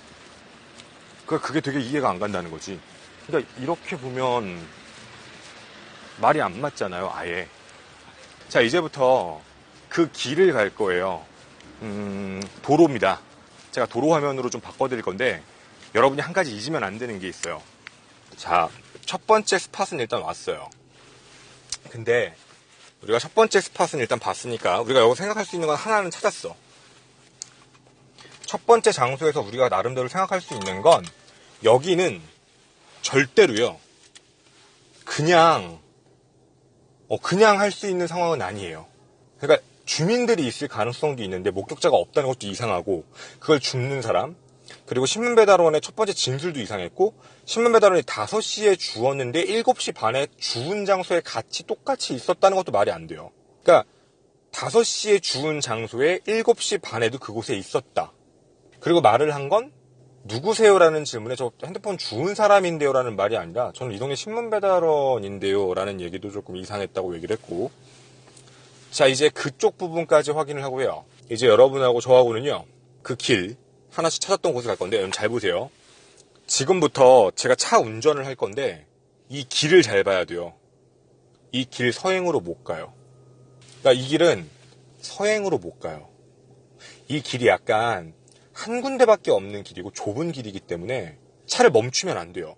S1: 그게 되게 이해가 안 간다는 거지. 그러니까 이렇게 보면 말이 안 맞잖아요, 아예. 자, 이제부터 그 길을 갈 거예요. 도로입니다. 제가 도로 화면으로 좀 바꿔드릴 건데 여러분이 한 가지 잊으면 안 되는 게 있어요. 자, 첫 번째 스팟은 일단 왔어요. 근데 우리가 첫 번째 스팟은 일단 봤으니까 우리가 여기서 생각할 수 있는 건 하나는 찾았어. 첫 번째 장소에서 우리가 나름대로 생각할 수 있는 건 여기는 절대로요. 그냥 할 수 있는 상황은 아니에요. 그러니까 주민들이 있을 가능성도 있는데 목격자가 없다는 것도 이상하고 그걸 줍는 사람 그리고 신문배달원의 첫 번째 진술도 이상했고 신문배달원이 5시에 주웠는데 7시 반에 주운 장소에 같이 똑같이 있었다는 것도 말이 안 돼요. 그러니까 5시에 주운 장소에 7시 반에도 그곳에 있었다. 그리고 말을 한 건 누구세요라는 질문에 저 핸드폰 주운 사람인데요 라는 말이 아니라 저는 이 동네 신문배달원인데요 라는 얘기도 조금 이상했다고 얘기를 했고 자 이제 그쪽 부분까지 확인을 하고 해요. 이제 여러분하고 저하고는요 그 길 하나씩 찾았던 곳에 갈 건데 여러분 잘 보세요. 지금부터 제가 차 운전을 할 건데 이 길을 잘 봐야 돼요. 이 길 서행으로 못 가요. 그러니까 이 길은 서행으로 못 가요. 이 길이 약간 한 군데밖에 없는 길이고 좁은 길이기 때문에 차를 멈추면 안 돼요.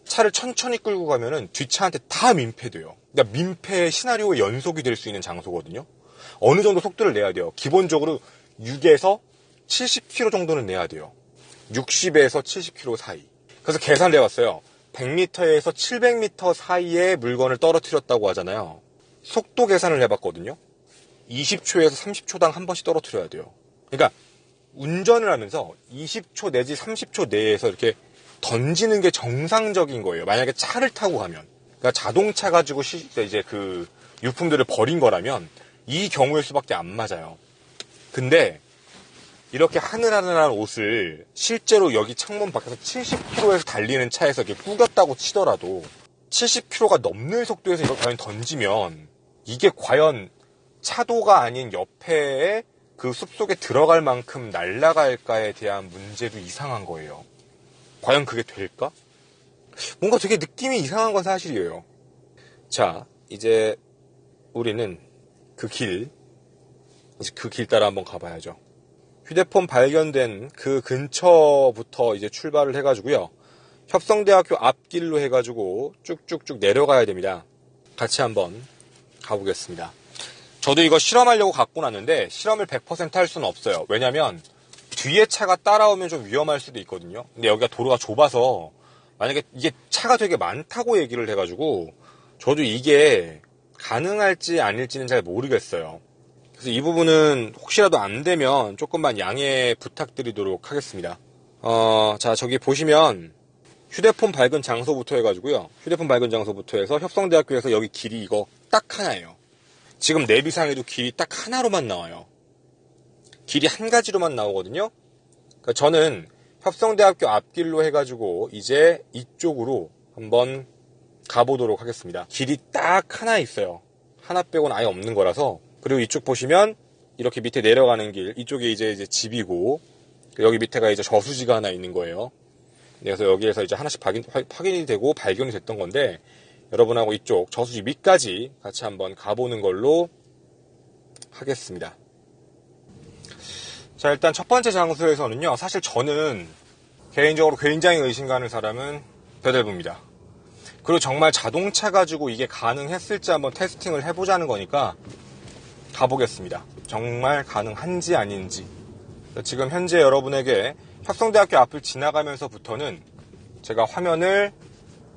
S1: 차를 천천히 끌고 가면은 뒷차한테 다 민폐돼요. 그러니까 민폐 시나리오의 연속이 될 수 있는 장소거든요. 어느 정도 속도를 내야 돼요. 기본적으로 6에서 70km 정도는 내야 돼요. 60에서 70km 사이. 그래서 계산을 해봤어요. 100m에서 700m 사이에 물건을 떨어뜨렸다고 하잖아요. 속도 계산을 해봤거든요. 20초에서 30초당 한 번씩 떨어뜨려야 돼요. 그러니까 운전을 하면서 20초 내지 30초 내에서 이렇게 던지는 게 정상적인 거예요. 만약에 차를 타고 가면. 그러니까 자동차 가지고 이제 그 유품들을 버린 거라면 이 경우일 수밖에 안 맞아요. 근데 이렇게 하늘하늘한 옷을 실제로 여기 창문 밖에서 70km에서 달리는 차에서 이렇게 꾸겼다고 치더라도 70km가 넘는 속도에서 이걸 과연 던지면 이게 과연 차도가 아닌 옆에 그 숲속에 들어갈 만큼 날아갈까에 대한 문제도 이상한 거예요. 과연 그게 될까? 뭔가 되게 느낌이 이상한 건 사실이에요. 자, 이제 우리는 그 길 따라 한번 가봐야죠. 휴대폰 발견된 그 근처부터 이제 출발을 해가지고요. 협성대학교 앞길로 해가지고 쭉쭉쭉 내려가야 됩니다. 같이 한번 가보겠습니다. 저도 이거 실험하려고 갖고 났는데 실험을 100% 할 수는 없어요. 왜냐면 뒤에 차가 따라오면 좀 위험할 수도 있거든요. 근데 여기가 도로가 좁아서 만약에 이게 차가 되게 많다고 얘기를 해가지고 저도 이게 가능할지 아닐지는 잘 모르겠어요. 그래서 이 부분은 혹시라도 안 되면 조금만 양해 부탁드리도록 하겠습니다. 자, 저기 보시면 휴대폰 밝은 장소부터 해가지고요. 휴대폰 밝은 장소부터 해서 협성대학교에서 여기 길이 이거 딱 하나예요. 지금 내비상에도 길이 딱 하나로만 나와요. 길이 한 가지로만 나오거든요. 그러니까 저는 협성대학교 앞길로 해가지고 이제 이쪽으로 한번 가보도록 하겠습니다. 길이 딱 하나 있어요. 하나 빼고는 아예 없는 거라서. 그리고 이쪽 보시면 이렇게 밑에 내려가는 길, 이쪽이 이제 집이고 여기 밑에가 이제 저수지가 하나 있는 거예요. 그래서 여기에서 이제 하나씩 확인이 되고 발견이 됐던 건데 여러분하고 이쪽 저수지 밑까지 같이 한번 가보는 걸로 하겠습니다. 자, 일단 첫 번째 장소에서는요, 사실 저는 개인적으로 굉장히 의심 가는 사람은 배달부입니다. 그리고 정말 자동차 가지고 이게 가능했을지 한번 테스팅을 해보자는 거니까 가보겠습니다. 정말 가능한지 아닌지. 지금 현재 여러분에게 협성대학교 앞을 지나가면서부터는 제가 화면을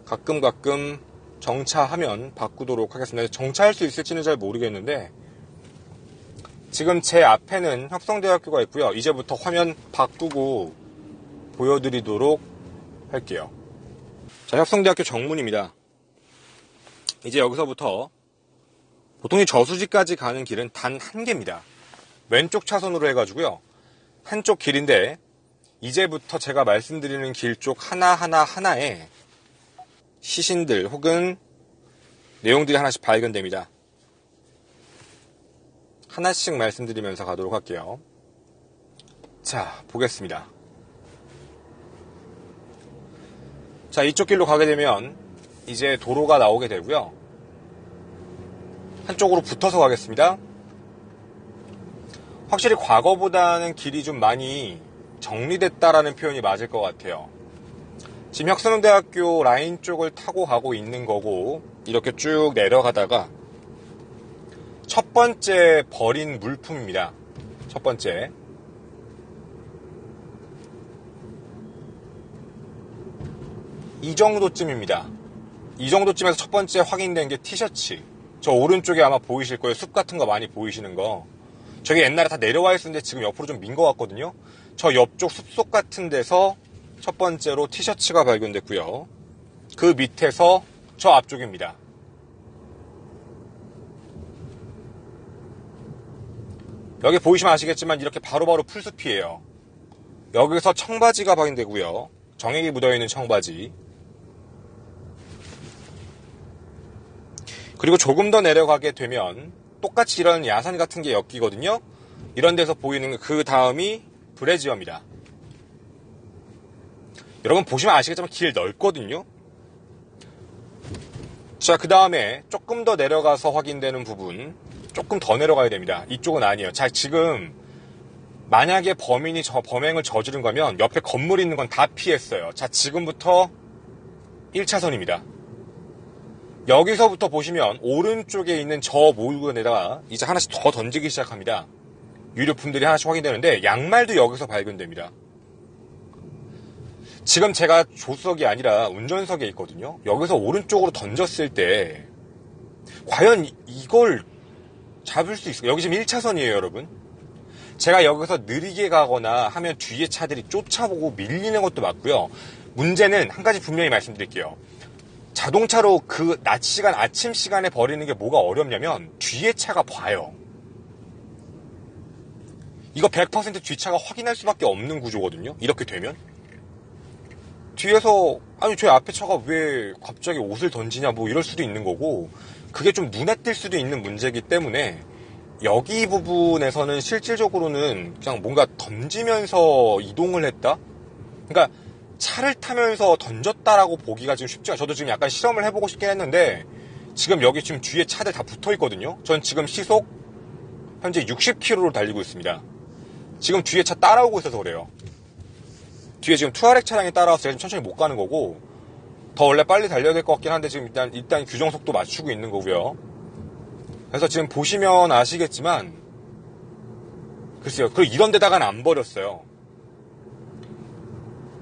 S1: 가끔 정차하면 바꾸도록 하겠습니다. 정차할 수 있을지는 잘 모르겠는데 지금 제 앞에는 협성대학교가 있고요. 이제부터 화면 바꾸고 보여드리도록 할게요. 자, 협성대학교 정문입니다. 이제 여기서부터 보통 이 저수지까지 가는 길은 단 한 개입니다. 왼쪽 차선으로 해가지고요. 한쪽 길인데 이제부터 제가 말씀드리는 길 쪽 하나에 시신들 혹은 내용들이 하나씩 발견됩니다. 하나씩 말씀드리면서 가도록 할게요. 자, 보겠습니다. 자, 이쪽 길로 가게 되면 이제 도로가 나오게 되고요. 한쪽으로 붙어서 가겠습니다. 확실히 과거보다는 길이 좀 많이 정리됐다라는 표현이 맞을 것 같아요. 지금 혁성대학교 라인 쪽을 타고 가고 있는 거고 이렇게 쭉 내려가다가 첫 번째 버린 물품입니다. 첫 번째. 이 정도쯤입니다. 이 정도쯤에서 첫 번째 확인된 게 티셔츠. 저 오른쪽에 아마 보이실 거예요. 숲 같은 거 많이 보이시는 거. 저게 옛날에 다 내려와 있었는데 지금 옆으로 좀 민 것 같거든요. 저 옆쪽 숲속 같은 데서 첫 번째로 티셔츠가 발견됐고요. 그 밑에서 저 앞쪽입니다. 여기 보이시면 아시겠지만 이렇게 바로바로 풀숲이에요. 여기서 청바지가 발견되고요. 정액이 묻어있는 청바지. 그리고 조금 더 내려가게 되면 똑같이 이런 야산 같은 게 엮이거든요. 이런 데서 보이는 그 다음이 브래지어입니다. 여러분 보시면 아시겠지만 길 넓거든요. 자, 그 다음에 조금 더 내려가서 확인되는 부분, 조금 더 내려가야 됩니다. 이쪽은 아니에요. 자, 지금 만약에 범인이 범행을 저지른 거면 옆에 건물 있는 건 다 피했어요. 자, 지금부터 1차선입니다. 여기서부터 보시면 오른쪽에 있는 저 물건에다가 이제 하나씩 더 던지기 시작합니다. 유류품들이 하나씩 확인되는데 양말도 여기서 발견됩니다. 지금 제가 조수석이 아니라 운전석에 있거든요. 여기서 오른쪽으로 던졌을 때 과연 이걸 잡을 수 있을까요? 여기 지금 1차선이에요, 여러분. 제가 여기서 느리게 가거나 하면 뒤에 차들이 쫓아보고 밀리는 것도 맞고요. 문제는 한 가지 분명히 말씀드릴게요. 자동차로 그 낮 시간, 아침 시간에 버리는 게 뭐가 어렵냐면 뒤에 차가 봐요. 이거 100% 뒷차가 확인할 수밖에 없는 구조거든요. 이렇게 되면. 뒤에서 아니 저 앞에 차가 왜 갑자기 옷을 던지냐 뭐 이럴 수도 있는 거고, 그게 좀 눈에 띌 수도 있는 문제이기 때문에 여기 부분에서는 실질적으로는 그냥 뭔가 던지면서 이동을 했다? 그러니까 차를 타면서 던졌다라고 보기가 지금 쉽지 않아요. 저도 지금 약간 실험을 해보고 싶긴 했는데 지금 여기 지금 뒤에 차들 다 붙어 있거든요. 전 지금 시속 현재 60km로 달리고 있습니다. 지금 뒤에 차 따라오고 있어서 그래요. 뒤에 지금 투아렉 차량이 따라와서 제가 지금 천천히 못 가는 거고, 더 원래 빨리 달려야 될 것 같긴 한데 지금 일단 규정 속도 맞추고 있는 거고요. 그래서 지금 보시면 아시겠지만 글쎄요. 그리고 이런 데다가는 안 버렸어요.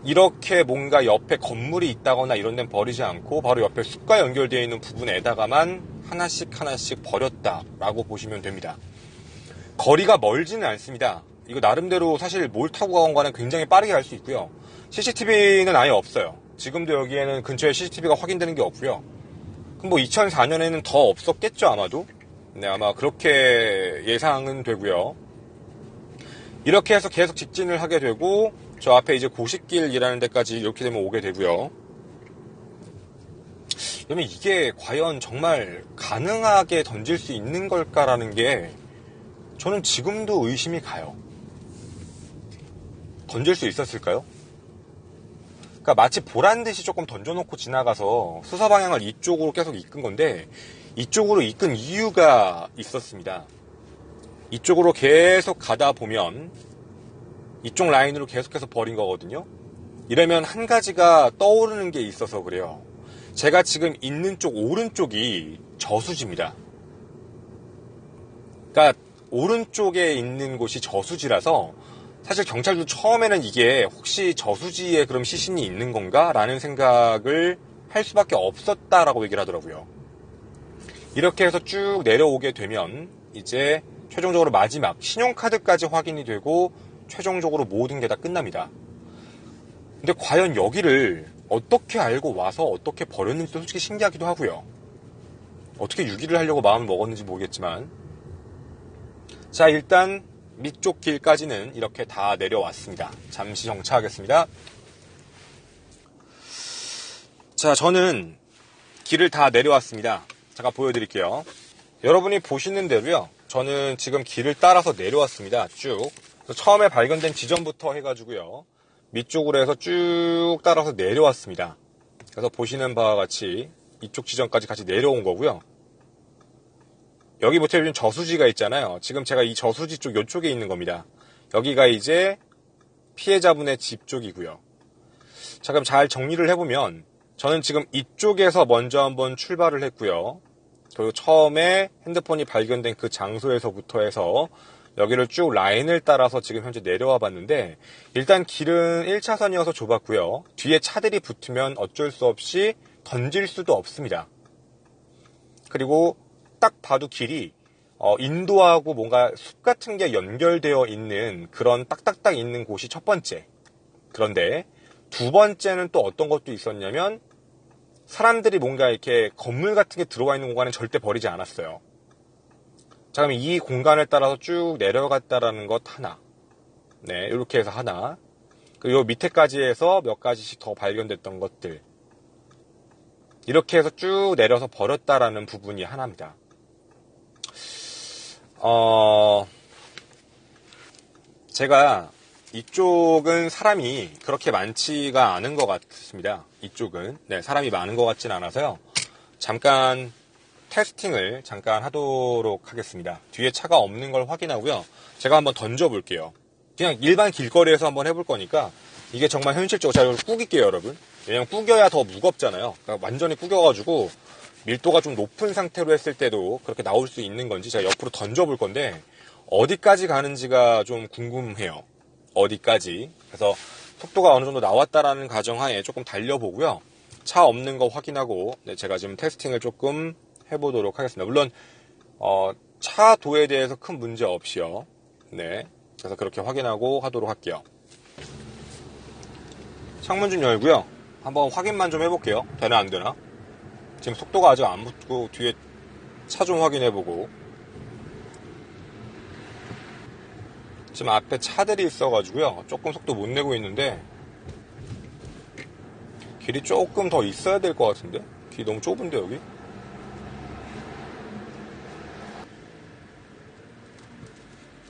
S1: 이렇게 뭔가 옆에 건물이 있다거나 이런 데는 버리지 않고 바로 옆에 숲과 연결되어 있는 부분에다가만 하나씩 버렸다라고 보시면 됩니다. 거리가 멀지는 않습니다. 이거 나름대로 사실 뭘 타고 가건 간에 굉장히 빠르게 갈 수 있고요. CCTV는 아예 없어요. 지금도 여기에는 근처에 CCTV가 확인되는 게 없고요. 그럼 뭐 2004년에는 더 없었겠죠, 아마도. 네, 아마 그렇게 예상은 되고요. 이렇게 해서 계속 직진을 하게 되고 저 앞에 이제 고식길이라는 데까지 이렇게 되면 오게 되고요. 그러면 이게 과연 정말 가능하게 던질 수 있는 걸까라는 게 저는 지금도 의심이 가요. 던질 수 있었을까요? 그러니까 마치 보란듯이 조금 던져놓고 지나가서 수서 방향을 이쪽으로 계속 이끈 건데, 이쪽으로 이끈 이유가 있었습니다. 이쪽으로 계속 가다 보면 이쪽 라인으로 계속해서 버린 거거든요. 이러면 한 가지가 떠오르는 게 있어서 그래요. 제가 지금 있는 쪽 오른쪽이 저수지입니다. 그러니까 오른쪽에 있는 곳이 저수지라서 사실 경찰도 처음에는 이게 혹시 저수지에 그럼 시신이 있는 건가? 라는 생각을 할 수밖에 없었다라고 얘기를 하더라고요. 이렇게 해서 쭉 내려오게 되면 이제 최종적으로 마지막 신용카드까지 확인이 되고 최종적으로 모든 게 다 끝납니다. 근데 과연 여기를 어떻게 알고 와서 어떻게 버렸는지 솔직히 신기하기도 하고요. 어떻게 유기를 하려고 마음을 먹었는지 모르겠지만, 자, 일단 밑쪽 길까지는 이렇게 다 내려왔습니다. 잠시 정차하겠습니다. 자, 저는 길을 다 내려왔습니다. 잠깐 보여드릴게요. 여러분이 보시는 대로요, 저는 지금 길을 따라서 내려왔습니다. 쭉 처음에 발견된 지점부터 해가지고요, 밑쪽으로 해서 쭉 따라서 내려왔습니다. 그래서 보시는 바와 같이 이쪽 지점까지 같이 내려온 거고요. 여기부터 요즘 저수지가 있잖아요. 지금 제가 이 저수지 쪽 요쪽에 있는 겁니다. 여기가 이제 피해자분의 집 쪽이고요. 자, 그럼 잘 정리를 해보면 저는 지금 이쪽에서 먼저 한번 출발을 했고요. 그리고 처음에 핸드폰이 발견된 그 장소에서부터 해서 여기를 쭉 라인을 따라서 지금 현재 내려와 봤는데, 일단 길은 1차선이어서 좁았고요. 뒤에 차들이 붙으면 어쩔 수 없이 던질 수도 없습니다. 그리고 딱 봐도 길이 인도하고 뭔가 숲 같은 게 연결되어 있는 그런 딱딱딱 있는 곳이 첫 번째. 그런데 두 번째는 또 어떤 것도 있었냐면, 사람들이 뭔가 이렇게 건물 같은 게 들어와 있는 공간은 절대 버리지 않았어요. 자, 그러면 이 공간을 따라서 쭉 내려갔다라는 것 하나. 네, 이렇게 해서 하나. 그리고 요 밑에까지 해서 몇 가지씩 더 발견됐던 것들. 이렇게 해서 쭉 내려서 버렸다라는 부분이 하나입니다. 제가 이쪽은 사람이 그렇게 많지가 않은 것 같습니다. 이쪽은. 네, 사람이 많은 것 같진 않아서요. 잠깐 테스팅을 잠깐 하도록 하겠습니다. 뒤에 차가 없는 걸 확인하고요. 제가 한번 던져볼게요. 그냥 일반 길거리에서 한번 해볼 거니까 이게 정말 현실적으로, 자, 이걸 꾸길게요, 여러분. 왜냐면 꾸겨야 더 무겁잖아요. 그러니까 완전히 꾸겨가지고 밀도가 좀 높은 상태로 했을 때도 그렇게 나올 수 있는 건지 제가 옆으로 던져볼 건데, 어디까지 가는지가 좀 궁금해요. 어디까지. 그래서 속도가 어느 정도 나왔다라는 가정하에 조금 달려보고요. 차 없는 거 확인하고 네, 제가 지금 테스팅을 조금 해보도록 하겠습니다. 물론 차도에 대해서 큰 문제 없이요. 네, 그래서 그렇게 확인하고 하도록 할게요. 창문 좀 열고요. 한번 확인만 좀 해볼게요. 되나 안 되나? 지금 속도가 아직 안 붙고 뒤에 차 좀 확인해보고. 지금 앞에 차들이 있어가지고요. 조금 속도 못 내고 있는데 길이 조금 더 있어야 될 것 같은데? 길이 너무 좁은데 여기?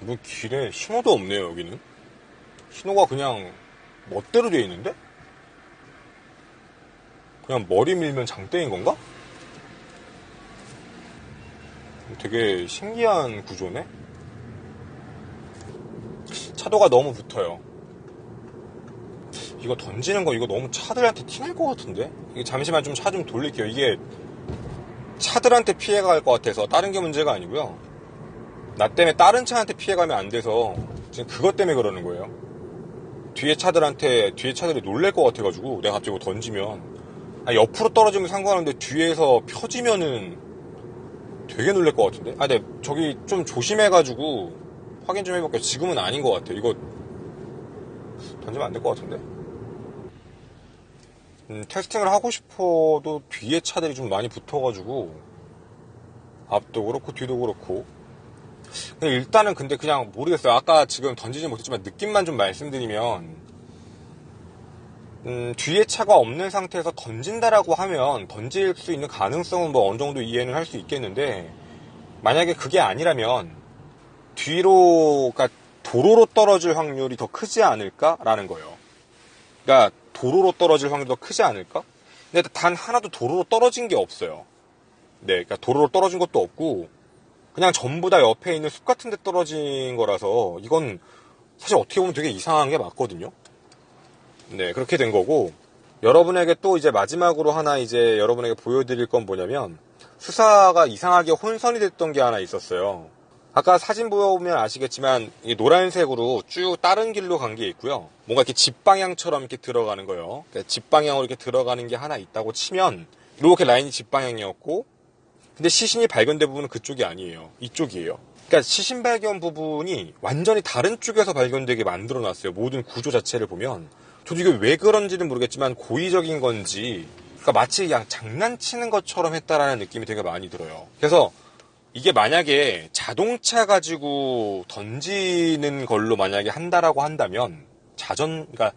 S1: 뭐 길에 신호도 없네요 여기는. 신호가 그냥 멋대로 되어 있는데? 그냥 머리 밀면 장땡인 건가? 되게 신기한 구조네? 차도가 너무 붙어요. 이거 던지는 거 이거 너무 차들한테 티날 것 같은데? 이게 잠시만 좀 차 좀 돌릴게요. 이게 차들한테 피해가 갈 것 같아서 다른 게 문제가 아니고요. 나 때문에 다른 차한테 피해가면 안 돼서 지금 그것 때문에 그러는 거예요. 뒤에 차들이 놀랄 것 같아가지고 내가 갑자기 이거 던지면 옆으로 떨어지면 상관없는데 뒤에서 펴지면은 되게 놀랄 것 같은데? 네, 저기 좀 조심해가지고 확인 좀 해볼게요. 지금은 아닌 것 같아요. 이거 던지면 안 될 것 같은데? 테스팅을 하고 싶어도 뒤에 차들이 좀 많이 붙어가지고 앞도 그렇고 뒤도 그렇고 일단은 근데 그냥 모르겠어요. 아까 지금 던지지 못했지만 느낌만 좀 말씀드리면 뒤에 차가 없는 상태에서 던진다라고 하면 던질 수 있는 가능성은 뭐 어느 정도 이해는 할 수 있겠는데 만약에 그게 아니라면 뒤로 그러니까 도로로 떨어질 확률이 더 크지 않을까라는 거예요. 그러니까 도로로 떨어질 확률이 더 크지 않을까? 근데 단 하나도 도로로 떨어진 게 없어요. 네, 그러니까 도로로 떨어진 것도 없고 그냥 전부 다 옆에 있는 숲 같은 데 떨어진 거라서 이건 사실 어떻게 보면 되게 이상한 게 맞거든요. 네, 그렇게 된 거고 여러분에게 또 이제 마지막으로 하나 이제 여러분에게 보여드릴 건 뭐냐면 수사가 이상하게 혼선이 됐던 게 하나 있었어요. 아까 사진 보면 아시겠지만 이 노란색으로 쭉 다른 길로 간 게 있고요. 뭔가 이렇게 집 방향처럼 이렇게 들어가는 거예요. 그러니까 집 방향으로 이렇게 들어가는 게 하나 있다고 치면 이렇게 라인이 집 방향이었고 근데 시신이 발견된 부분은 그쪽이 아니에요. 이쪽이에요. 그러니까 시신 발견 부분이 완전히 다른 쪽에서 발견되게 만들어놨어요. 모든 구조 자체를 보면 저도 이게 왜 그런지는 모르겠지만 고의적인 건지 그러니까 마치 그냥 장난치는 것처럼 했다라는 느낌이 되게 많이 들어요. 그래서 이게 만약에 자동차 가지고 던지는 걸로 만약에 한다라고 한다면 그러니까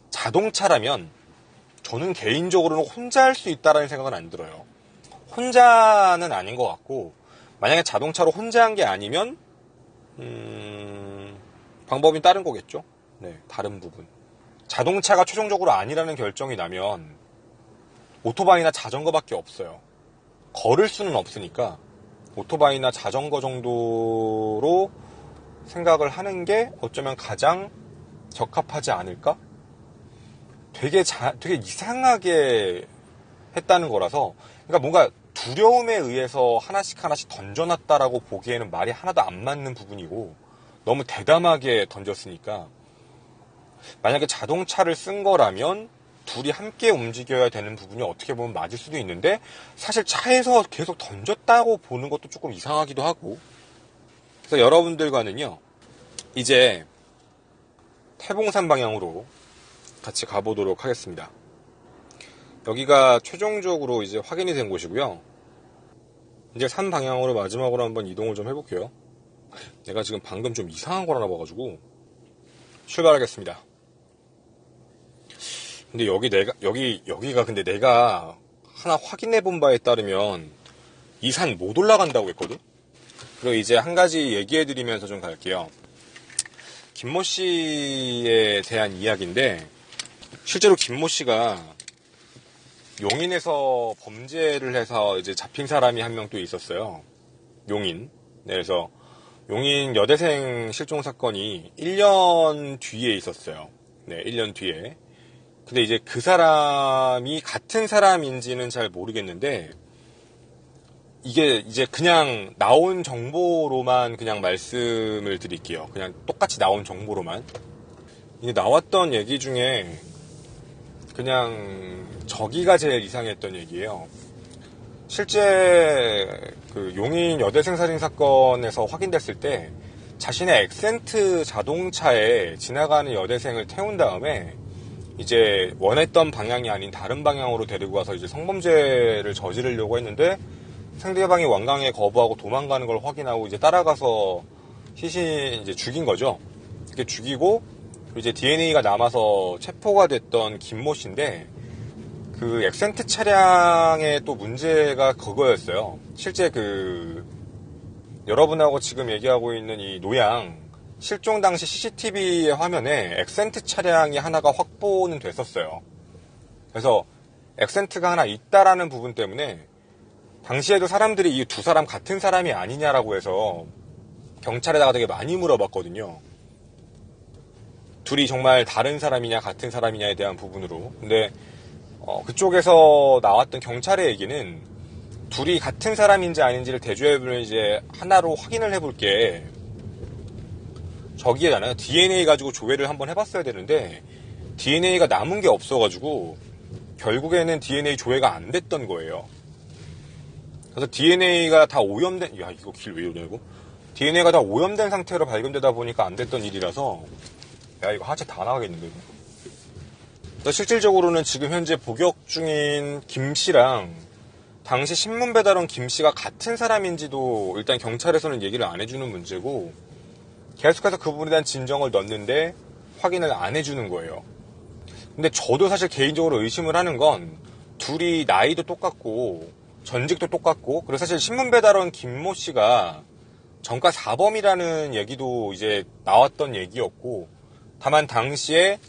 S1: 자동차라면 저는 개인적으로는 혼자 할 수 있다라는 생각은 안 들어요. 혼자는 아닌 것 같고 만약에 자동차로 혼자 한 게 아니면 방법이 다른 거겠죠. 네, 다른 부분. 자동차가 최종적으로 아니라는 결정이 나면 오토바이나 자전거밖에 없어요. 걸을 수는 없으니까 오토바이나 자전거 정도로 생각을 하는 게 어쩌면 가장 적합하지 않을까? 되게 이상하게 했다는 거라서 그러니까 뭔가 두려움에 의해서 하나씩 던져놨다라고 보기에는 말이 하나도 안 맞는 부분이고 너무 대담하게 던졌으니까 만약에 자동차를 쓴 거라면 둘이 함께 움직여야 되는 부분이 어떻게 보면 맞을 수도 있는데 사실 차에서 계속 던졌다고 보는 것도 조금 이상하기도 하고 그래서 여러분들과는요 이제 태봉산 방향으로 같이 가보도록 하겠습니다. 여기가 최종적으로 이제 확인이 된 곳이고요. 이제 산 방향으로 마지막으로 한번 이동을 좀 해볼게요. 내가 지금 방금 좀 이상한 걸 알아봐가지고 출발하겠습니다. 근데 여기가 근데 내가 하나 확인해 본 바에 따르면 이 산 못 올라간다고 했거든? 그리고 이제 한 가지 얘기해 드리면서 좀 갈게요. 김모 씨에 대한 이야기인데, 실제로 김모 씨가 용인에서 범죄를 해서 이제 잡힌 사람이 한 명 또 있었어요. 용인. 네, 그래서 용인 여대생 실종 사건이 1년 뒤에 있었어요. 네, 1년 뒤에. 근데 이제 그 사람이 같은 사람인지는 잘 모르겠는데 이게 이제 그냥 나온 정보로만 그냥 말씀을 드릴게요. 그냥 똑같이 나온 정보로만. 이게 나왔던 얘기 중에 그냥 저기가 제일 이상했던 얘기예요. 실제 그 용인 여대생 살인 사건에서 확인됐을 때 자신의 엑센트 자동차에 지나가는 여대생을 태운 다음에 이제 원했던 방향이 아닌 다른 방향으로 데리고 가서 이제 성범죄를 저지르려고 했는데 상대방이 완강하게 거부하고 도망가는 걸 확인하고 이제 따라가서 시신 이제 죽인 거죠. 이렇게 죽이고 이제 DNA가 남아서 체포가 됐던 김모 씨인데 그 엑센트 차량의 또 문제가 그거였어요. 실제 그 여러분하고 지금 얘기하고 있는 이 노양 실종 당시 CCTV의 화면에 엑센트 차량이 하나가 확보는 됐었어요. 그래서 엑센트가 하나 있다라는 부분 때문에 당시에도 사람들이 이 두 사람 같은 사람이 아니냐라고 해서 경찰에다가 되게 많이 물어봤거든요. 둘이 정말 다른 사람이냐 같은 사람이냐에 대한 부분으로. 근데 그쪽에서 나왔던 경찰의 얘기는 둘이 같은 사람인지 아닌지를 대조해보면 이제 하나로 확인을 해볼게. 저기에잖아요. DNA 가지고 조회를 한번 해봤어야 되는데 DNA가 남은 게 없어가지고 결국에는 DNA 조회가 안 됐던 거예요. 그래서 DNA가 다 오염된, 야 이거 길 왜 이러냐 이거? DNA가 다 오염된 상태로 발견되다 보니까 안 됐던 일이라서 야 이거 하체 다 나가겠는데 이거. 그래서 실질적으로는 지금 현재 복역 중인 김 씨랑 당시 신문 배달원 김 씨가 같은 사람인지도 일단 경찰에서는 얘기를 안 해주는 문제고 계속해서 그 부분에 대한 진정을 넣는데 확인을 안 해주는 거예요. 근데 저도 사실 개인적으로 의심을 하는 건 둘이 나이도 똑같고 전직도 똑같고 그리고 사실 신문 배달원 김모 씨가 전과 사범이라는 얘기도 이제 나왔던 얘기였고 다만 당시에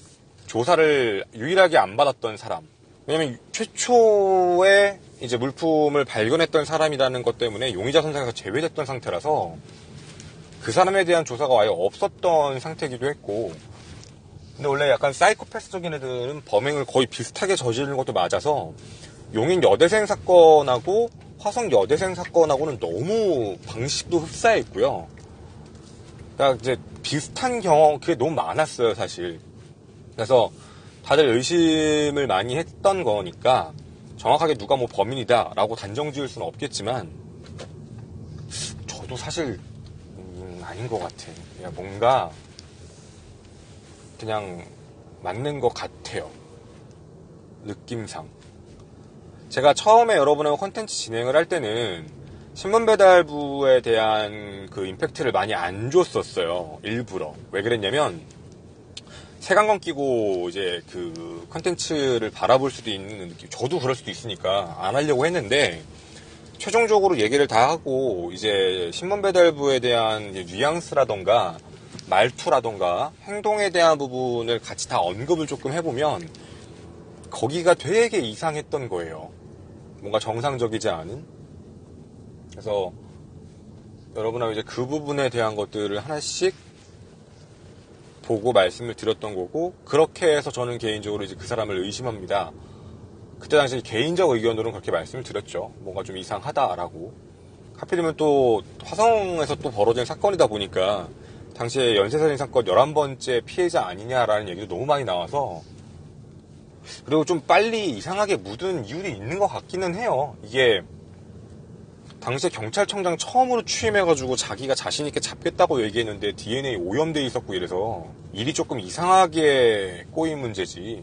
S1: 조사를 유일하게 안 받았던 사람. 왜냐면 최초에 이제 물품을 발견했던 사람이라는 것 때문에 용의자 선상에서 제외됐던 상태라서 그 사람에 대한 조사가 아예 없었던 상태이기도 했고 근데 원래 약간 사이코패스적인 애들은 범행을 거의 비슷하게 저지르는 것도 맞아서 용인 여대생 사건하고 화성 여대생 사건하고는 너무 방식도 흡사해 있고요. 그러니까 이제 비슷한 경험 그게 너무 많았어요 사실. 그래서 다들 의심을 많이 했던 거니까 정확하게 누가 뭐 범인이다 라고 단정 지을 수는 없겠지만 저도 사실 아닌 것 같아. 그냥 뭔가 그냥 맞는 것 같아요. 느낌상. 제가 처음에 여러분하고 콘텐츠 진행을 할 때는 신문배달부에 대한 그 임팩트를 많이 안 줬었어요. 일부러. 왜 그랬냐면 색안경 끼고 이제 그 콘텐츠를 바라볼 수도 있는 느낌. 저도 그럴 수도 있으니까 안 하려고 했는데 최종적으로 얘기를 다 하고 이제 신문배달부에 대한 뉘앙스라던가 말투라던가 행동에 대한 부분을 같이 다 언급을 조금 해보면 거기가 되게 이상했던 거예요. 뭔가 정상적이지 않은. 그래서 여러분하고 이제 그 부분에 대한 것들을 하나씩 보고 말씀을 드렸던 거고 그렇게 해서 저는 개인적으로 이제 그 사람을 의심합니다. 그때 당시 개인적 의견으로는 그렇게 말씀을 드렸죠. 뭔가 좀 이상하다라고. 하필이면 또 화성에서 또 벌어진 사건이다 보니까 당시에 연쇄살인 사건 11번째 피해자 아니냐라는 얘기도 너무 많이 나와서 그리고 좀 빨리 이상하게 묻은 이유도 있는 것 같기는 해요. 이게 당시에 경찰청장 처음으로 취임해가지고 자기가 자신있게 잡겠다고 얘기했는데 DNA 오염돼 있었고 이래서 일이 조금 이상하게 꼬인 문제지.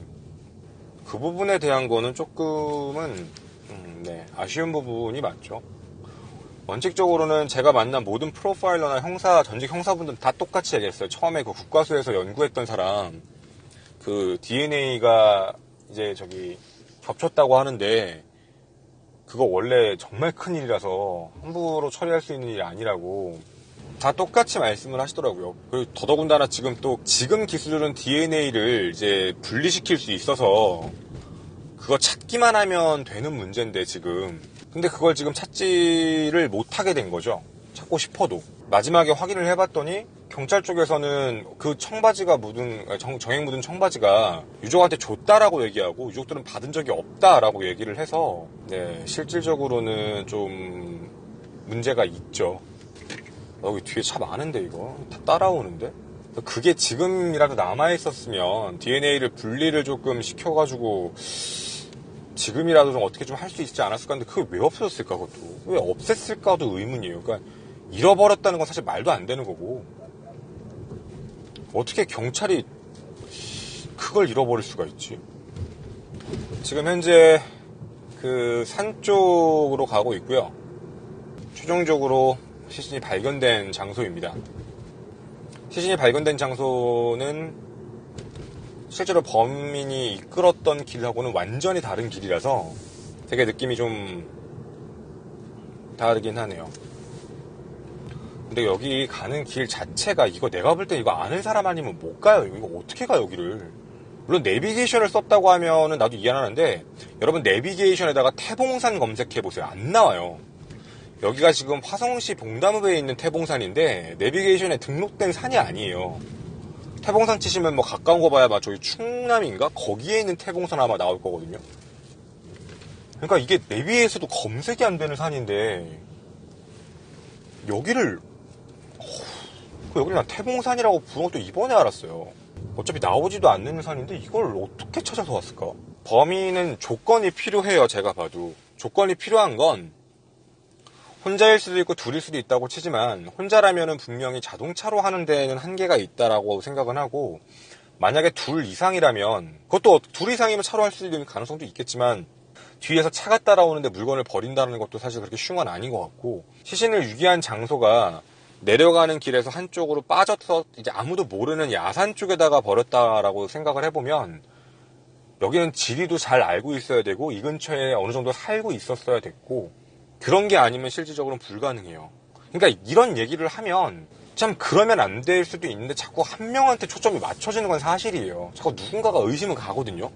S1: 그 부분에 대한 거는 조금은 네, 아쉬운 부분이 많죠. 원칙적으로는 제가 만난 모든 프로파일러나 형사, 전직 형사분들은 다 똑같이 얘기했어요. 처음에 그 국과수에서 연구했던 사람 그 DNA가 이제 저기 겹쳤다고 하는데 그거 원래 정말 큰일이라서 함부로 처리할 수 있는 일이 아니라고 다 똑같이 말씀을 하시더라고요. 그리고 더더군다나 지금 기술은 DNA를 이제 분리시킬 수 있어서 그거 찾기만 하면 되는 문제인데 지금 근데 그걸 지금 찾지를 못하게 된 거죠. 찾고 싶어도. 마지막에 확인을 해봤더니 경찰 쪽에서는 그 청바지가 정액 묻은 청바지가 유족한테 줬다라고 얘기하고 유족들은 받은 적이 없다라고 얘기를 해서 네, 실질적으로는 좀 문제가 있죠. 여기 뒤에 차 많은데 이거 다 따라오는데 그게 지금이라도 남아있었으면 DNA를 분리를 조금 시켜가지고 지금이라도 좀 어떻게 좀 할 수 있지 않았을까 하는데 그게 왜 없어졌을까 그것도. 왜 없앴을까도 의문이에요. 그러니까 잃어버렸다는 건 사실 말도 안 되는 거고 어떻게 경찰이 그걸 잃어버릴 수가 있지. 지금 현재 그 산 쪽으로 가고 있고요. 최종적으로 시신이 발견된 장소입니다. 시신이 발견된 장소는 실제로 범인이 이끌었던 길하고는 완전히 다른 길이라서 되게 느낌이 좀 다르긴 하네요. 근데 여기 가는 길 자체가 이거 내가 볼 때 이거 아는 사람 아니면 못 가요. 이거 어떻게 가 여기를. 물론 내비게이션을 썼다고 하면은 나도 이해하는데 여러분 내비게이션에다가 태봉산 검색해보세요. 안 나와요. 여기가 지금 화성시 봉담읍에 있는 태봉산인데 내비게이션에 등록된 산이 아니에요. 태봉산 치시면 뭐 가까운 거 봐야 저기 충남인가? 거기에 있는 태봉산 아마 나올 거거든요. 그러니까 이게 내비에서도 검색이 안 되는 산인데 여기를 난 태봉산이라고 부른 것도 이번에 알았어요. 어차피 나오지도 않는 산인데 이걸 어떻게 찾아서 왔을까? 범인은 조건이 필요해요. 제가 봐도 조건이 필요한 건 혼자일 수도 있고 둘일 수도 있다고 치지만 혼자라면은 분명히 자동차로 하는 데에는 한계가 있다라고 생각은 하고 만약에 둘 이상이라면 그것도 둘 이상이면 차로 할 수 있는 가능성도 있겠지만 뒤에서 차가 따라오는데 물건을 버린다는 것도 사실 그렇게 쉬운 건 아닌 것 같고 시신을 유기한 장소가 내려가는 길에서 한쪽으로 빠져서 이제 아무도 모르는 야산 쪽에다가 버렸다라고 생각을 해보면 여기는 지리도 잘 알고 있어야 되고 이 근처에 어느 정도 살고 있었어야 됐고 그런 게 아니면 실질적으로는 불가능해요. 그러니까 이런 얘기를 하면 참 그러면 안 될 수도 있는데 자꾸 한 명한테 초점이 맞춰지는 건 사실이에요. 자꾸 누군가가 의심은 가거든요.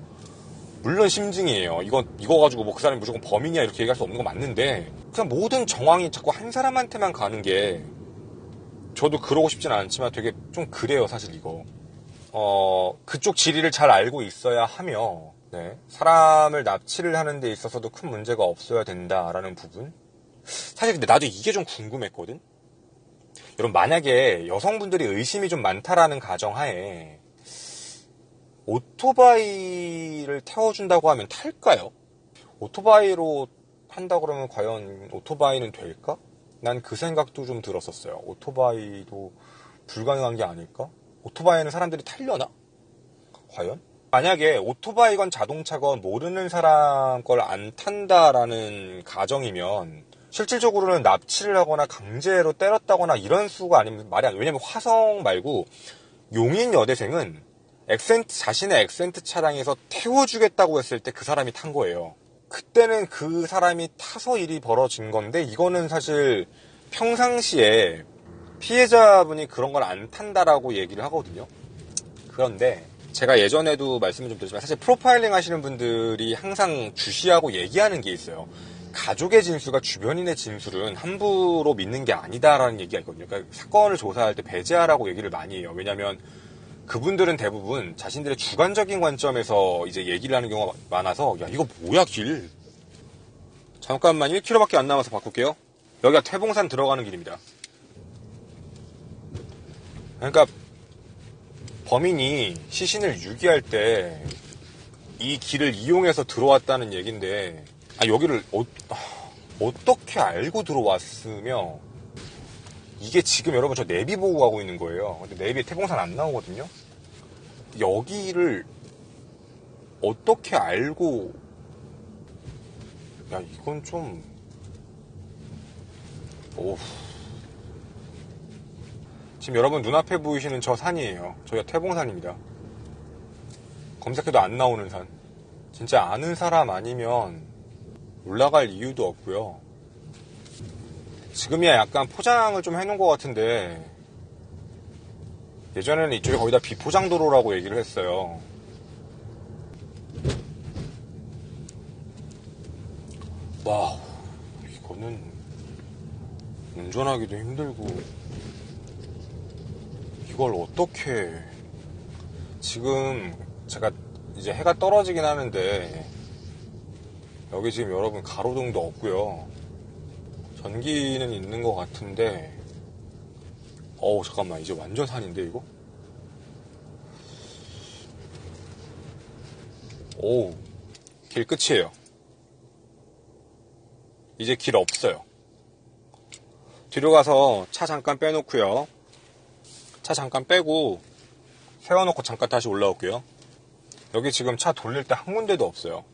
S1: 물론 심증이에요. 이거 가지고 뭐 그 사람이 무조건 범인이야 이렇게 얘기할 수 없는 건 맞는데 그냥 모든 정황이 자꾸 한 사람한테만 가는 게 저도 그러고 싶진 않지만 되게 좀 그래요 사실 이거. 그쪽 지리를 잘 알고 있어야 하며 네, 사람을 납치를 하는 데 있어서도 큰 문제가 없어야 된다라는 부분. 사실 근데 나도 이게 좀 궁금했거든. 여러분 만약에 여성분들이 의심이 좀 많다라는 가정하에 오토바이를 태워준다고 하면 탈까요? 오토바이로 한다 그러면 과연 오토바이는 될까? 난 그 생각도 좀 들었었어요. 오토바이도 불가능한 게 아닐까? 오토바이는 사람들이 타려나? 과연? 만약에 오토바이건 자동차건 모르는 사람 걸 안 탄다라는 가정이면 실질적으로는 납치를 하거나 강제로 때렸다거나 이런 수가 아니면 말이 안 돼. 왜냐면 화성 말고 용인 여대생은 자신의 엑센트 차량에서 태워주겠다고 했을 때 그 사람이 탄 거예요. 그때는 그 사람이 타서 일이 벌어진 건데 이거는 사실 평상시에 피해자분이 그런 걸 안 탄다라고 얘기를 하거든요. 그런데 제가 예전에도 말씀을 좀 드리지만 사실 프로파일링 하시는 분들이 항상 주시하고 얘기하는 게 있어요. 가족의 진술과 주변인의 진술은 함부로 믿는 게 아니다라는 얘기가 있거든요. 그러니까 사건을 조사할 때 배제하라고 얘기를 많이 해요. 왜냐하면 그분들은 대부분 자신들의 주관적인 관점에서 이제 얘기를 하는 경우가 많아서 야 이거 뭐야 길 잠깐만 1km밖에 안 남아서 바꿀게요. 여기가 태봉산 들어가는 길입니다. 그러니까 범인이 시신을 유기할 때 이 길을 이용해서 들어왔다는 얘긴데 여기를 어떻게 알고 들어왔으며 이게 지금 여러분 저 내비 보고 가고 있는 거예요. 근데 내비에 태봉산 안 나오거든요. 여기를 어떻게 알고 이건 좀 지금 여러분 눈앞에 보이시는 저 산이에요. 저기가 태봉산입니다. 검색해도 안 나오는 산. 진짜 아는 사람 아니면 올라갈 이유도 없고요. 지금이야 약간 포장을 좀 해놓은 것 같은데 예전에는 이쪽에 거의 다 비포장도로라고 얘기를 했어요. 와우, 이거는 운전하기도 힘들고 이걸 어떻게 지금 제가 이제 해가 떨어지긴 하는데 여기 지금 여러분 가로등도 없고요. 전기는 있는 것 같은데 잠깐만 이제 완전 산인데 이거? 오, 길 끝이에요. 이제 길 없어요. 뒤로 가서 차 잠깐 빼놓고요. 차 잠깐 빼고 세워놓고 잠깐 다시 올라올게요. 여기 지금 차 돌릴 때 한 군데도 없어요.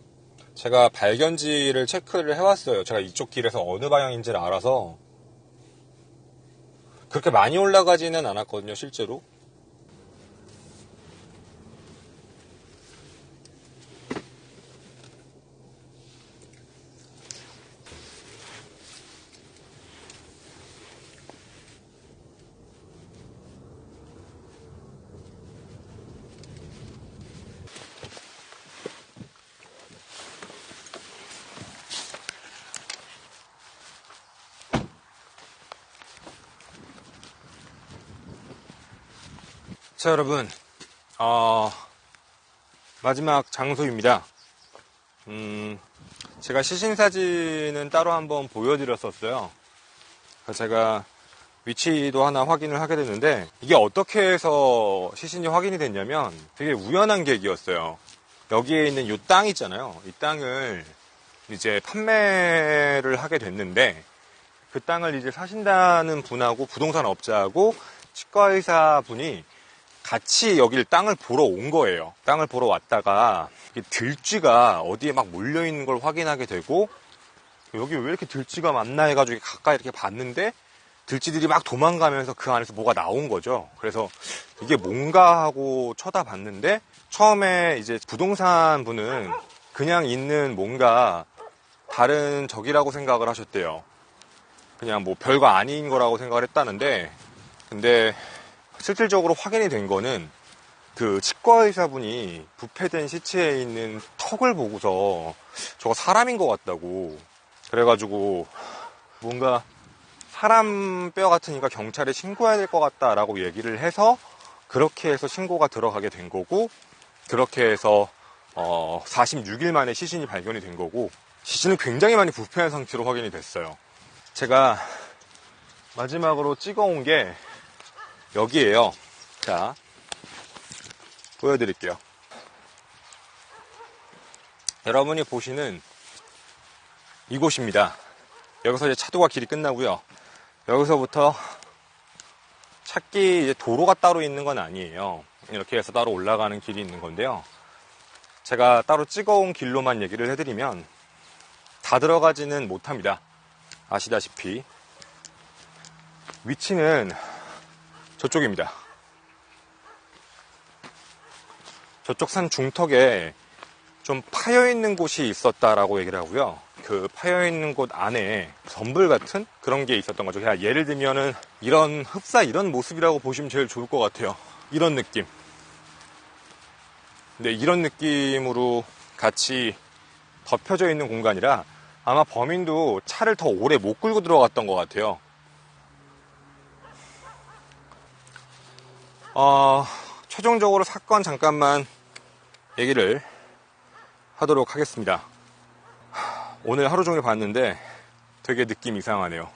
S1: 제가 발견지를 체크를 해왔어요. 제가 이쪽 길에서 어느 방향인지를 알아서. 그렇게 많이 올라가지는 않았거든요, 실제로. 자, 여러분, 마지막 장소입니다. 제가 시신 사진은 따로 한번 보여드렸었어요. 그래서 제가 위치도 하나 확인을 하게 됐는데, 이게 어떻게 해서 시신이 확인이 됐냐면 되게 우연한 계기였어요. 여기에 있는 이 땅 있잖아요. 이 땅을 이제 판매를 하게 됐는데, 그 땅을 이제 사신다는 분하고 부동산 업자하고 치과의사 분이 같이 여길 땅을 보러 온 거예요. 땅을 보러 왔다가 들쥐가 어디에 막 몰려있는 걸 확인하게 되고, 여기 왜 이렇게 들쥐가 많나 해가지고 가까이 이렇게 봤는데 들쥐들이 막 도망가면서 그 안에서 뭐가 나온 거죠. 그래서 이게 뭔가 하고 쳐다봤는데, 처음에 이제 부동산 분은 그냥 있는 뭔가 다른 적이라고 생각을 하셨대요. 그냥 뭐 별거 아닌 거라고 생각을 했다는데, 근데 실질적으로 확인이 된 거는 그 치과의사분이 부패된 시체에 있는 턱을 보고서 저거 사람인 것 같다고, 그래가지고 뭔가 사람 뼈 같으니까 경찰에 신고해야 될 것 같다라고 얘기를 해서, 그렇게 해서 신고가 들어가게 된 거고, 그렇게 해서 46일 만에 시신이 발견이 된 거고, 시신은 굉장히 많이 부패한 상태로 확인이 됐어요. 제가 마지막으로 찍어온 게 여기에요. 자, 보여드릴게요. 여러분이 보시는 이곳입니다. 여기서 이제 차도가 길이 끝나고요. 여기서부터 찾기 이제 도로가 따로 있는 건 아니에요. 이렇게 해서 따로 올라가는 길이 있는 건데요. 제가 따로 찍어온 길로만 얘기를 해드리면 다 들어가지는 못합니다. 아시다시피 위치는 저쪽입니다. 저쪽 산 중턱에 좀 파여있는 곳이 있었다라고 얘기를 하고요. 그 파여있는 곳 안에 덤불 같은 그런 게 있었던 거죠. 그냥 예를 들면은 이런 흡사 이런 모습이라고 보시면 제일 좋을 것 같아요. 이런 느낌. 근데 이런 느낌으로 같이 덮여져 있는 공간이라 아마 범인도 차를 더 오래 못 끌고 들어갔던 것 같아요. 최종적으로 사건 잠깐만 얘기를 하도록 하겠습니다. 오늘 하루 종일 봤는데 되게 느낌 이상하네요.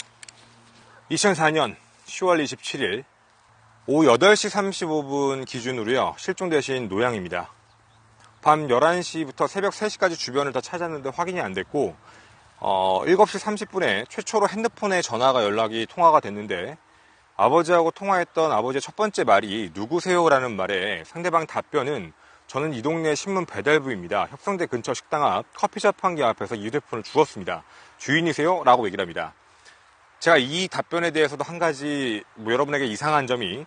S1: 2004년 10월 27일 오후 8시 35분 기준으로요, 실종되신 노양입니다. 밤 11시부터 새벽 3시까지 주변을 다 찾았는데 확인이 안 됐고, 7시 30분에 최초로 핸드폰에 전화가 통화가 됐는데, 아버지하고 통화했던 아버지의 첫 번째 말이 누구세요? 라는 말에 상대방 답변은 저는 이 동네 신문 배달부입니다. 협성대 근처 식당 앞 커피숍 한 개 앞에서 이 휴대폰을 주웠습니다. 주인이세요? 라고 얘기를 합니다. 제가 이 답변에 대해서도 한 가지 여러분에게 이상한 점이,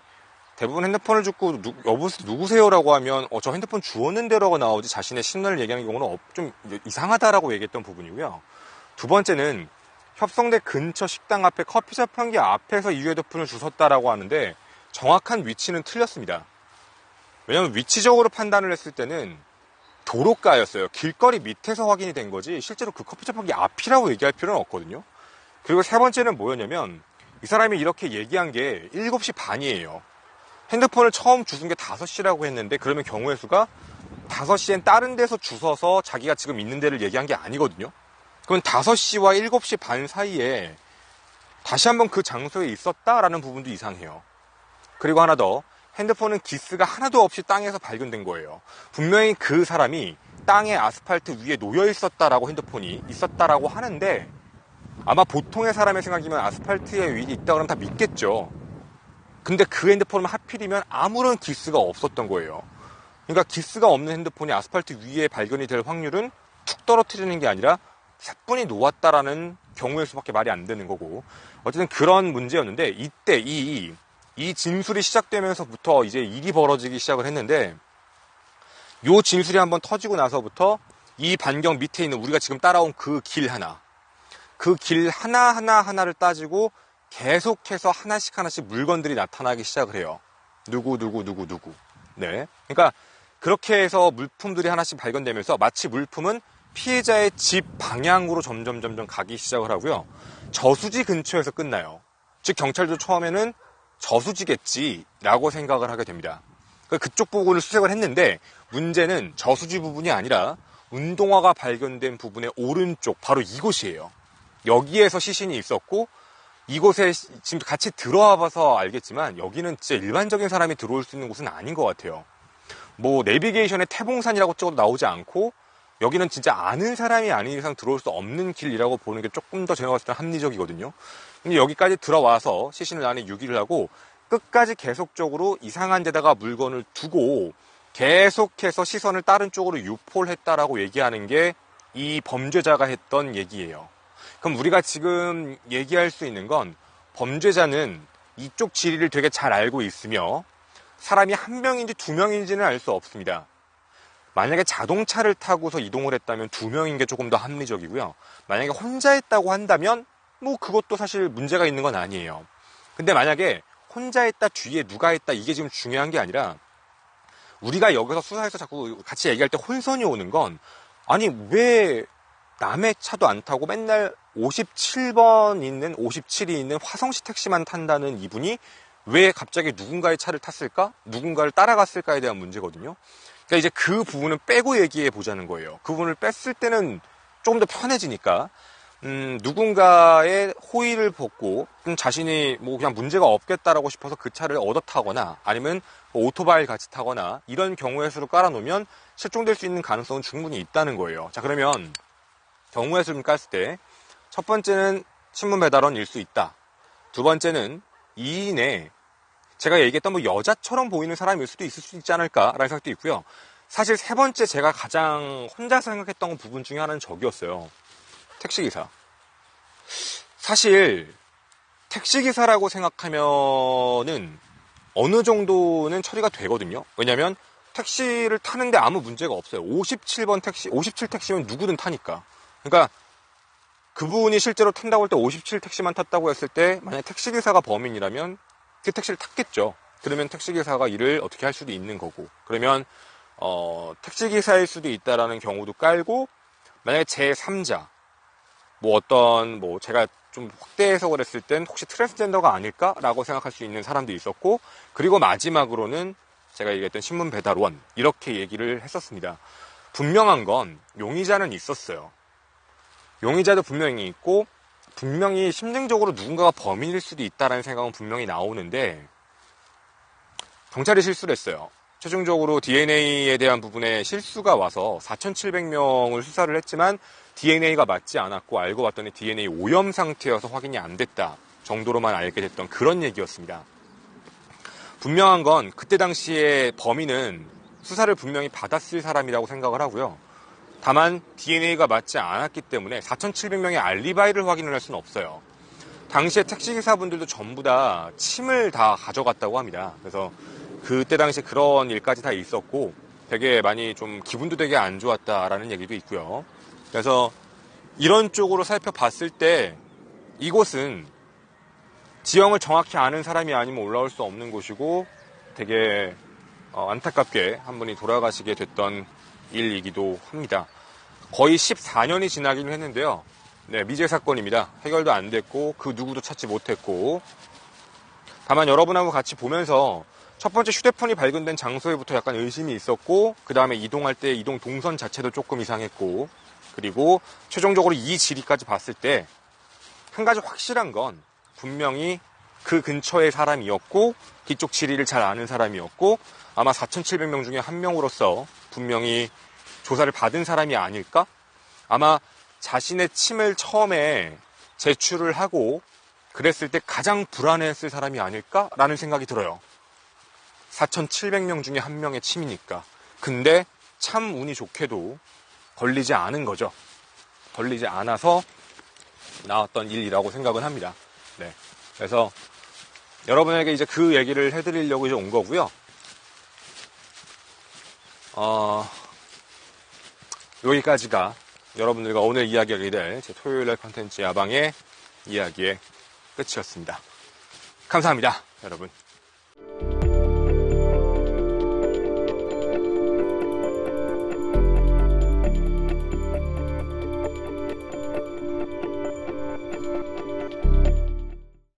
S1: 대부분 핸드폰을 줍고 여보세요 누구세요? 라고 하면 저 핸드폰 주웠는데 라고 나오지 자신의 신원을 얘기하는 경우는 좀 이상하다라고 얘기했던 부분이고요. 두 번째는 협성대 근처 식당 앞에 커피숍 한 개 앞에서 이 휴대폰을 주웠다라고 하는데 정확한 위치는 틀렸습니다. 왜냐하면 위치적으로 판단을 했을 때는 도로가였어요. 길거리 밑에서 확인이 된 거지 실제로 그 커피숍 한 개 앞이라고 얘기할 필요는 없거든요. 그리고 세 번째는 뭐였냐면, 이 사람이 이렇게 얘기한 게 7시 반이에요. 핸드폰을 처음 주운 게 5시라고 했는데, 그러면 경우의 수가 5시엔 다른 데서 주워서 자기가 지금 있는 데를 얘기한 게 아니거든요. 그건 5시와 7시 반 사이에 다시 한번 그 장소에 있었다라는 부분도 이상해요. 그리고 하나 더, 핸드폰은 기스가 하나도 없이 땅에서 발견된 거예요. 분명히 그 사람이 땅에 아스팔트 위에 놓여 있었다라고 핸드폰이 있었다라고 하는데 아마 보통의 사람의 생각이면 아스팔트에 위에 있다 그러면 다 믿겠죠. 근데 그 핸드폰은 하필이면 아무런 기스가 없었던 거예요. 그러니까 기스가 없는 핸드폰이 아스팔트 위에 발견이 될 확률은 툭 떨어뜨리는 게 아니라 사뿐히 놓았다라는 경우일 수밖에 말이 안 되는 거고, 어쨌든 그런 문제였는데, 이때 이 진술이 시작되면서부터 이제 일이 벌어지기 시작을 했는데, 요 진술이 한번 터지고 나서부터 이 반경 밑에 있는 우리가 지금 따라온 그 길 하나를 따지고 계속해서 하나씩 물건들이 나타나기 시작을 해요. 누구. 네. 그러니까 그렇게 해서 물품들이 하나씩 발견되면서 마치 물품은 피해자의 집 방향으로 점점 가기 시작을 하고요. 저수지 근처에서 끝나요. 즉 경찰도 처음에는 저수지겠지라고 생각을 하게 됩니다. 그쪽 부분을 수색을 했는데 문제는 저수지 부분이 아니라 운동화가 발견된 부분의 오른쪽 바로 이곳이에요. 여기에서 시신이 있었고 이곳에 지금 같이 들어와 봐서 알겠지만 여기는 진짜 일반적인 사람이 들어올 수 있는 곳은 아닌 것 같아요. 뭐 내비게이션에 태봉산이라고 찍어도 나오지 않고 여기는 진짜 아는 사람이 아닌 이상 들어올 수 없는 길이라고 보는 게 조금 더 제가 봤을 때 합리적이거든요. 근데 여기까지 들어와서 시신을 안에 유기를 하고 끝까지 계속적으로 이상한 데다가 물건을 두고 계속해서 시선을 다른 쪽으로 유포를 했다라고 얘기하는 게 이 범죄자가 했던 얘기예요. 그럼 우리가 지금 얘기할 수 있는 건 범죄자는 이쪽 지리를 되게 잘 알고 있으며 사람이 한 명인지 두 명인지는 알 수 없습니다. 만약에 자동차를 타고서 이동을 했다면 두 명인 게 조금 더 합리적이고요. 만약에 혼자 했다고 한다면 뭐 그것도 사실 문제가 있는 건 아니에요. 근데 만약에 혼자 했다 뒤에 누가 했다 이게 지금 중요한 게 아니라 우리가 여기서 수사에서 자꾸 같이 얘기할 때 혼선이 오는 건 아니 왜 남의 차도 안 타고 맨날 57이 있는 화성시 택시만 탄다는 이분이 왜 갑자기 누군가의 차를 탔을까? 누군가를 따라갔을까에 대한 문제거든요. 그러니까 이제 그 부분은 빼고 얘기해 보자는 거예요. 그 부분을 뺐을 때는 조금 더 편해지니까 누군가의 호의를 벗고 자신이 뭐 그냥 문제가 없겠다라고 싶어서 그 차를 얻어 타거나 아니면 오토바이를 같이 타거나 이런 경우의 수를 깔아놓으면 실종될 수 있는 가능성은 충분히 있다는 거예요. 자, 그러면 경우의 수를 깠을 때 첫 번째는 신문 배달원일 수 있다. 두 번째는 2인에 제가 얘기했던 뭐 여자처럼 보이는 사람일 수도 있을 수 있지 않을까라는 생각도 있고요. 사실 세 번째 제가 가장 혼자서 생각했던 부분 중에 하나는 저기였어요. 택시기사. 사실 택시기사라고 생각하면은 어느 정도는 처리가 되거든요. 왜냐면 택시를 타는데 아무 문제가 없어요. 57번 택시, 57 택시면 누구든 타니까. 그러니까 그분이 실제로 탄다고 할 때 57 택시만 탔다고 했을 때 만약 택시기사가 범인이라면 그 택시를 탔겠죠. 그러면 택시기사가 일을 어떻게 할 수도 있는 거고. 그러면 택시기사일 수도 있다라는 경우도 깔고 만약에 제3자 뭐 어떤 뭐 제가 좀 확대 해석을 했을 땐 혹시 트랜스젠더가 아닐까라고 생각할 수 있는 사람도 있었고 그리고 마지막으로는 제가 얘기했던 신문 배달원 이렇게 얘기를 했었습니다. 분명한 건 용의자는 있었어요. 용의자도 분명히 있고 분명히 심증적으로 누군가가 범인일 수도 있다라는 생각은 분명히 나오는데 경찰이 실수를 했어요. 최종적으로 DNA에 대한 부분에 실수가 와서 4,700명을 수사를 했지만 DNA가 맞지 않았고 알고 봤더니 DNA 오염 상태여서 확인이 안 됐다 정도로만 알게 됐던 그런 얘기였습니다. 분명한 건 그때 당시에 범인은 수사를 분명히 받았을 사람이라고 생각을 하고요. 다만 DNA가 맞지 않았기 때문에 4,700명의 알리바이를 확인을 할 수는 없어요. 당시에 택시기사분들도 전부 다 침을 다 가져갔다고 합니다. 그래서 그때 당시에 그런 일까지 다 있었고 되게 많이 좀 기분도 되게 안 좋았다라는 얘기도 있고요. 그래서 이런 쪽으로 살펴봤을 때 이곳은 지형을 정확히 아는 사람이 아니면 올라올 수 없는 곳이고 되게 안타깝게 한 분이 돌아가시게 됐던 일이기도 합니다. 거의 14년이 지나기는 했는데요. 네, 미제 사건입니다. 해결도 안 됐고 그 누구도 찾지 못했고 다만 여러분하고 같이 보면서 첫 번째 휴대폰이 발견된 장소에부터 약간 의심이 있었고 그 다음에 이동할 때 이동 동선 자체도 조금 이상했고 그리고 최종적으로 이 지리까지 봤을 때 한 가지 확실한 건 분명히 그 근처의 사람이었고 뒤쪽 지리를 잘 아는 사람이었고 아마 4,700명 중에 한 명으로서 분명히 조사를 받은 사람이 아닐까? 아마 자신의 침을 처음에 제출을 하고 그랬을 때 가장 불안해했을 사람이 아닐까라는 생각이 들어요. 4,700명 중에 한 명의 침이니까. 근데 참 운이 좋게도 걸리지 않은 거죠. 걸리지 않아서 나왔던 일이라고 생각을 합니다. 네. 그래서 여러분에게 이제 그 얘기를 해드리려고 이제 온 거고요. 여기까지가 여러분들과 오늘 이야기하게 될 제 토요일날 컨텐츠 야방의 이야기의 끝이었습니다. 감사합니다, 여러분.